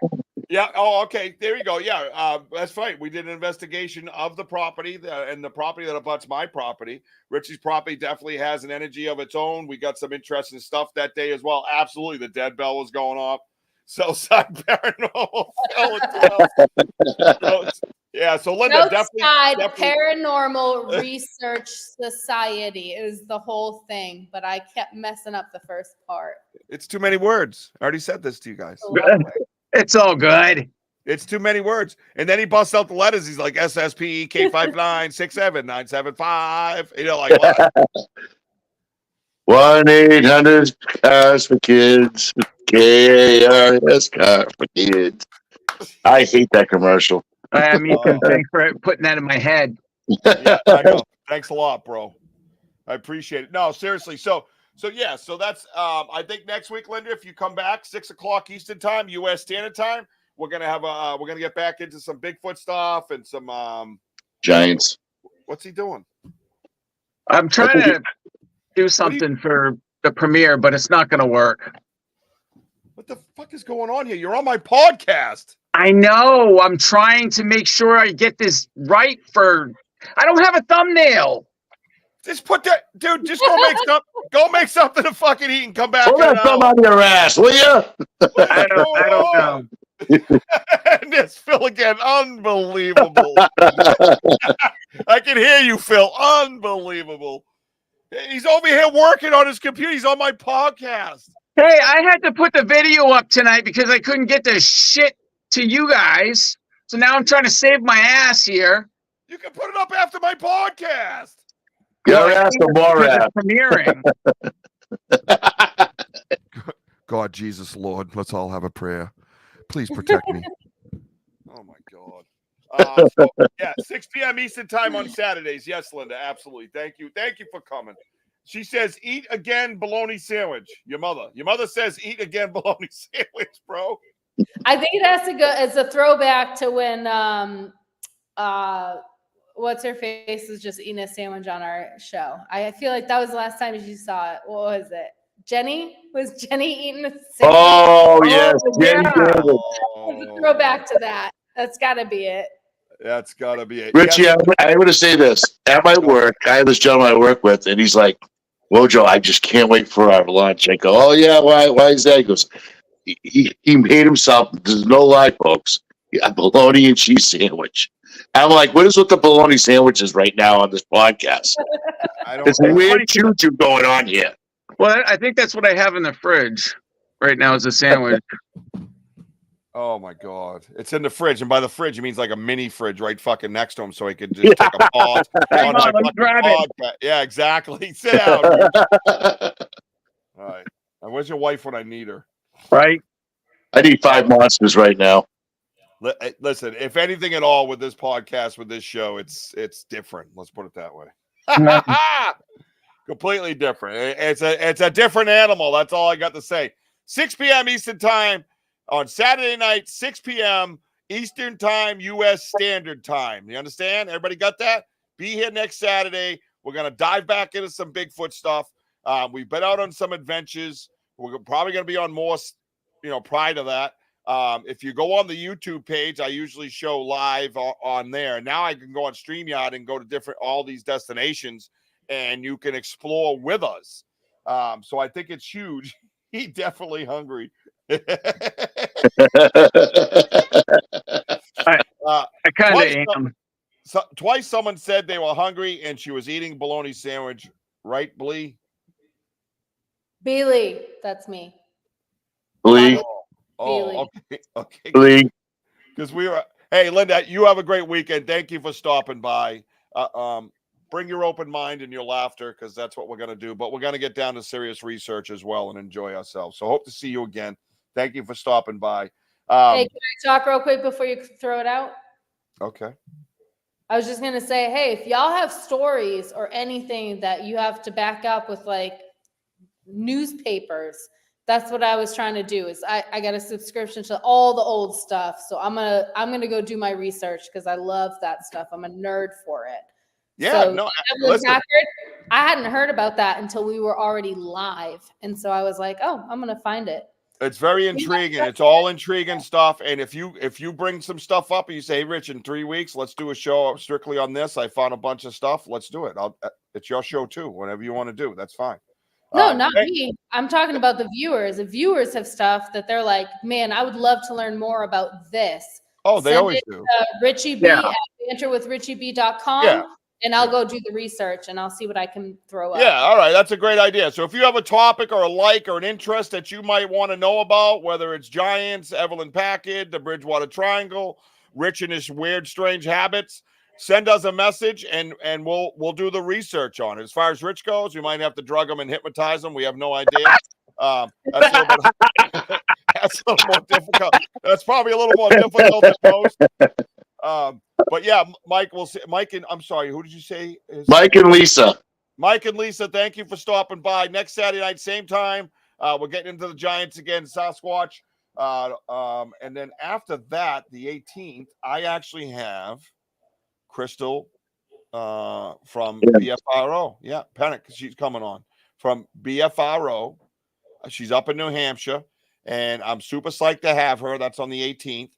Yeah. Oh, okay. There you go. Yeah. That's right. We did an investigation of the property and the property that abuts my property. Richie's property definitely has an energy of its own. We got some interesting stuff that day as well. Absolutely. The dead bell was going off. Southside Paranormal. Yeah. So Linda, Southside definitely. Paranormal Research Society is the whole thing, but I kept messing up the first part. It's too many words. I already said this to you guys. It's all good. It's too many words. And then he busts out the letters. He's like SSP K5967975. You know, like what? 1-800 cars for kids. KARS car for kids. I hate that commercial. Thanks for putting that in my head. Yeah, I know. Thanks a lot, bro. I appreciate it. No, seriously. So that's I think next week, Linda, if you come back 6 o'clock Eastern time, US Standard Time, we're gonna get back into some Bigfoot stuff and some Giants. What's he doing? I'm trying to do something for the premiere, but it's not gonna work. What the fuck is going on here? You're on my podcast. I know. I'm trying to make sure I get this right I don't have a thumbnail. Just put that, dude. Just go make something to fucking eat and come back. Pull that thumb out of your ass, will you? I don't know. And this Phil again, unbelievable. I can hear you, Phil. Unbelievable. He's over here working on his computer. He's on my podcast. Hey, I had to put the video up tonight because I couldn't get the shit to you guys. So now I'm trying to save my ass here. You can put it up after my podcast. Your ass or more ass. Premiering. God, Jesus, Lord, let's all have a prayer. Please protect me. Oh my God. 6 p.m. Eastern time on Saturdays. Yes, Linda, absolutely. Thank you for coming. She says, "Eat again bologna sandwich." Your mother says, "Eat again bologna sandwich," bro. I think it has to go as a throwback to when what's her face was just eating a sandwich on our show. I feel like that was the last time you saw it. What was it? Jenny? Was Jenny eating a sandwich? Oh, yes. Jenny It's a throwback to that. That's got to be it. That's got to be it. Richie, Yes. I'm going to say this. At my work, I have this gentleman I work with, and he's like, "Wojo, I just can't wait for our lunch." I go, "Oh, yeah, why is that?" He goes, he made himself, there's no lie, folks, a bologna and cheese sandwich. I'm like, what is with the bologna sandwiches right now on this podcast? There's a weird choo-choo going on here. Well, I think that's what I have in the fridge right now is a sandwich. Oh my God. It's in the fridge. And by the fridge, he means like a mini fridge right fucking next to him so he could just take a pause. Hang on, let me grab it. Yeah, exactly. Sit down. Dude. All right. And where's your wife when I need her? Right. I need 5 monsters right now. Listen, if anything at all with this podcast, with this show, it's different. Let's put it that way. Completely different. It's a different animal. That's all I got to say. 6 p.m. Eastern time on Saturday night, 6 p.m. Eastern time, U.S. Standard Time. You understand? Everybody got that? Be here next Saturday. We're going to dive back into some Bigfoot stuff. We've been out on some adventures. We're probably going to be on more, prior to that. If you go on the YouTube page, I usually show live on there. Now I can go on StreamYard and go to all these destinations, and you can explore with us. So I think it's huge. He definitely hungry. I kind of am. Twice someone said they were hungry and she was eating bologna sandwich. Right, Blee? Beely, that's me. Blee. Oh, okay. Blee. Because hey, Linda, you have a great weekend. Thank you for stopping by. Bring your open mind and your laughter, because that's what we're going to do. But we're going to get down to serious research as well and enjoy ourselves. So hope to see you again. Thank you for stopping by. Hey, can I talk real quick before you throw it out? Okay. I was just going to say, hey, if y'all have stories or anything that you have to back up with, like, newspapers. That's what I was trying to do. Is I got a subscription to all the old stuff, so I'm gonna go do my research because I love that stuff. I'm a nerd for it. Yeah, So no, Evelyn listen. Packard, I hadn't heard about that until we were already live, and so I was like, oh, I'm gonna find it. It's very intriguing. It's all intriguing stuff. And if you bring some stuff up and you say, hey, Rich, in 3 weeks, let's do a show strictly on this. I found a bunch of stuff. Let's do it. It's your show too. Whatever you want to do, that's fine. No, not me. I'm talking about the viewers. The viewers have stuff that they're like, man, I would love to learn more about this. Oh, they Send always it do. to RichieB Yeah. at banterwithrichieb.com. Yeah. And I'll go do the research and I'll see what I can throw up. Yeah, all right. That's a great idea. So if you have a topic or a like or an interest that you might want to know about, whether it's giants, Evelyn Packard, the Bridgewater Triangle, Rich and his weird, strange habits, send us a message and we'll do the research on it. As far as Rich goes, you might have to drug him and hypnotize him. We have no idea. That's a little more difficult. That's probably a little more difficult than most. But yeah, Mike will say, Mike and I'm sorry, who did you say? Mike and Lisa. Mike and Lisa, thank you for stopping by. Next Saturday night, same time. We're getting into the Giants again, Sasquatch. And then after that, the 18th, I actually have Crystal from BFRO. Yeah, Panic, she's coming on from BFRO. She's up in New Hampshire, and I'm super psyched to have her. That's on the 18th.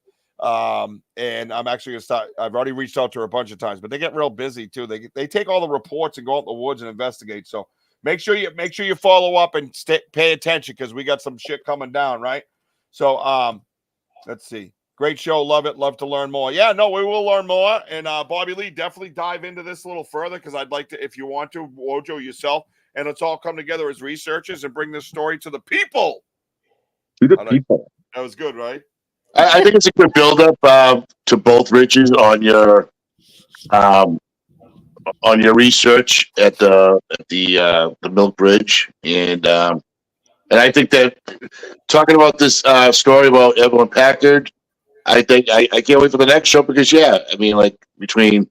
And I'm actually gonna start. I've already reached out to her a bunch of times, but they get real busy too. They take all the reports and go out in the woods and investigate. So make sure you follow up and pay attention because we got some shit coming down, right? So let's see. Great show, love it, love to learn more. Yeah, no, we will learn more. And Bobby Lee, definitely dive into this a little further because I'd like to, if you want to, Wojo yourself, and let's all come together as researchers and bring this story to the people. To the people. That was good, right? I think it's a good build-up to both Riches on your research at the Milk Bridge, and I think that talking about this story about Evelyn Packard, I think I can't wait for the next show because I mean, like between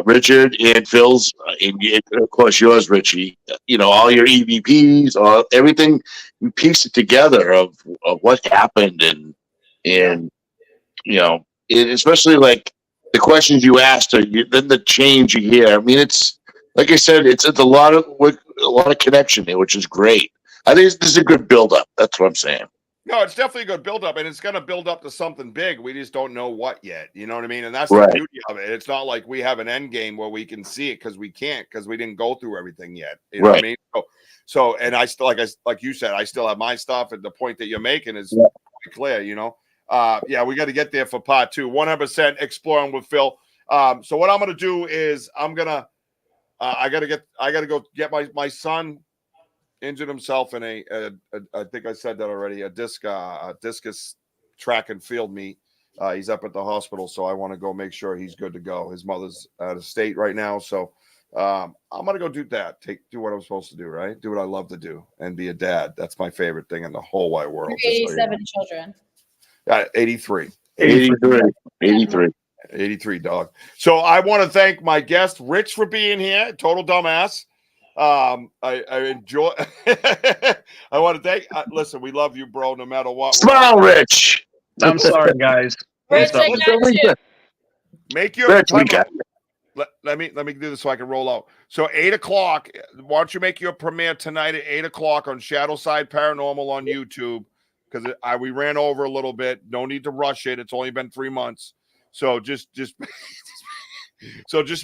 Richard and Phil's, and of course yours, Richie, all your EVPs, everything, you piece it together of what happened and especially like the questions you asked her, then the change you hear. I mean, it's like I said, it's a lot of connection there, which is great. I think this is a good build-up. That's what I'm saying. No, it's definitely a good build-up, and it's going to build up to something big. We just don't know what yet. You know what I mean? And that's Right. the beauty of it. It's not like we have an end game where we can see it because we can't because we didn't go through everything yet. You know what I mean? So, and I still, like you said, I still have my stuff, and the point that you're making is clear. We got to get there for part 2. 100% exploring with Phil. So what I'm going to do is I got to go get my son. Injured himself in I think I said that already, a discus track and field meet. He's up at the hospital, so I want to go make sure he's good to go. His mother's out of state right now, so I'm gonna go do that. Do what I'm supposed to do, right? Do what I love to do, and be a dad. That's my favorite thing in the whole wide world. 87 children. 83. 83, dog. So I want to thank my guest, Rich, for being here. Total dumbass. I enjoy. I want to thank. Listen, we love you, bro. No matter what. Smile, Rich. I'm sorry, guys. Rich, I got you. Make your. Rich, we got you. Let me do this so I can roll out. So 8:00. Why don't you make your premiere tonight at 8:00 on Shadowside Paranormal on YouTube? Because we ran over a little bit. No need to rush it. It's only been 3 months. So just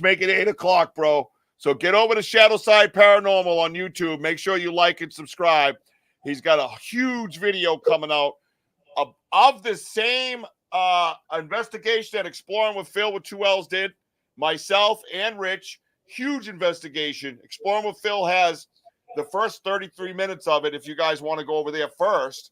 make it 8:00, bro. So get over to Shadowside Paranormal on YouTube. Make sure you like and subscribe. He's got a huge video coming out of the same investigation that Exploring with Phil with 2 L's did. Myself and Rich, huge investigation. Exploring with Phil has the first 33 minutes of it. If you guys want to go over there first,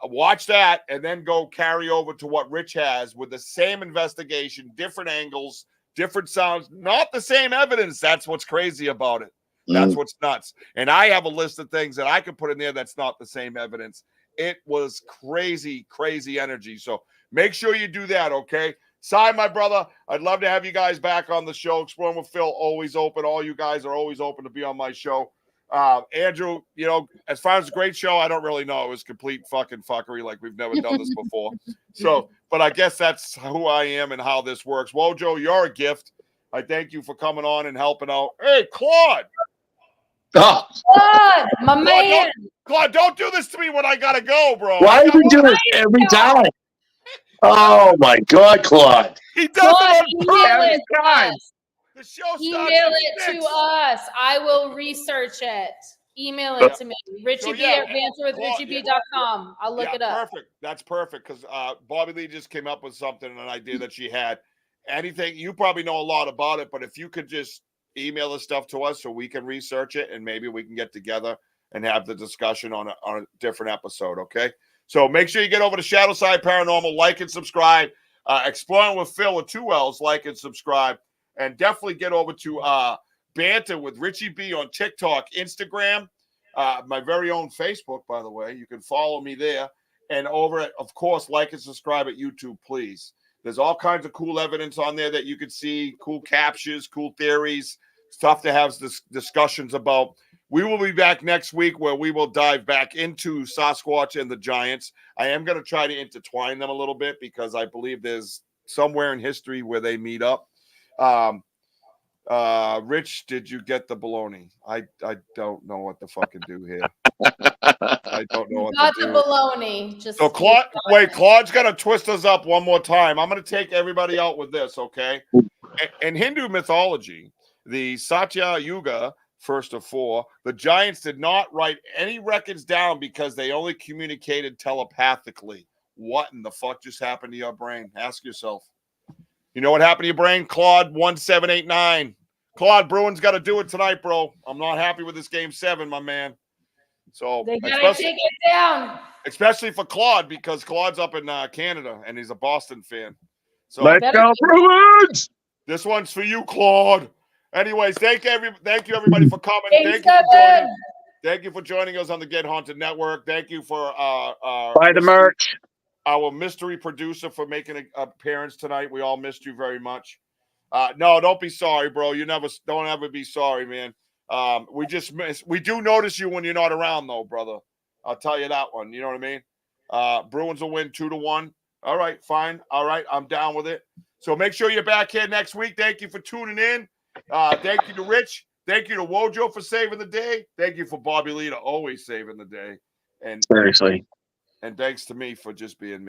watch that and then go carry over to what Rich has with the same investigation, different angles, different sounds, not the same evidence. That's what's crazy about it. That's what's nuts. And I have a list of things that I could put in there that's not the same evidence. It was crazy, crazy energy. So make sure you do that, okay? Cy, my brother, I'd love to have you guys back on the show. Exploring with Phil, always open. All you guys are always open to be on my show. Andrew, you know, as far as a great show, I don't really know. It was complete fucking fuckery, like we've never done this before. So, but I guess that's who I am and how this works. Wojo, you're a gift. I thank you for coming on and helping out. Hey, Claude. Oh, Claude, my man. Claude, don't do this to me when I gotta go, bro. why do you do this every time? Oh my God, Claude. He does Claude, it on email purpose. it to us. The show starts Email at it 6. to us. I will research it. Email it to me. RichieB at banterwithrichieb.com. I'll look it up. Perfect. That's perfect because Bobby Lee just came up with something, an idea that she had. Anything, you probably know a lot about it, but if you could just email the stuff to us so we can research it and maybe we can get together and have the discussion on a different episode, okay? So make sure you get over to Shadow Side Paranormal, like and subscribe. Exploring with Phil with 2 L's, like and subscribe. And definitely get over to Banter with Richie B on TikTok, Instagram, my very own Facebook, by the way. You can follow me there. And over at, of course, like and subscribe at YouTube, please. There's all kinds of cool evidence on there that you can see, cool captures, cool theories, stuff to have discussions about. We will be back next week where we will dive back into Sasquatch and the Giants. I am going to try to intertwine them a little bit because I believe there's somewhere in history where they meet up. Rich, did you get the baloney? I don't know what to fucking do here. I don't know what Got to the do. baloney. Just So Claude's gonna twist us up one more time. I'm gonna take everybody out with this, okay? In Hindu mythology, the Satya Yuga, first of 4, the giants did not write any records down because they only communicated telepathically. What in the fuck just happened to your brain? Ask yourself. You know what happened to your brain? Claude 1789. Claude, Bruins got to do it tonight, bro. I'm not happy with this game 7, my man. So they gotta take it down. Especially for Claude, because Claude's up in Canada and he's a Boston fan. So Let's go, Bruins! This one's for you, Claude. Anyways, thank you everybody for coming. Thank you for joining us on the Get Haunted Network. Thank you for buy the merch. Our mystery producer for making an appearance tonight. We all missed you very much. No, don't be sorry, bro. Don't ever be sorry, man. We do notice you when you're not around, though, brother. I'll tell you that one. You know what I mean? Bruins will win 2-1. All right, fine. All right, I'm down with it. So make sure you're back here next week. Thank you for tuning in. Thank you to Rich. Thank you to Wojo for saving the day. Thank you for Bobby Lee to always saving the day. And seriously. And thanks to me for just being me.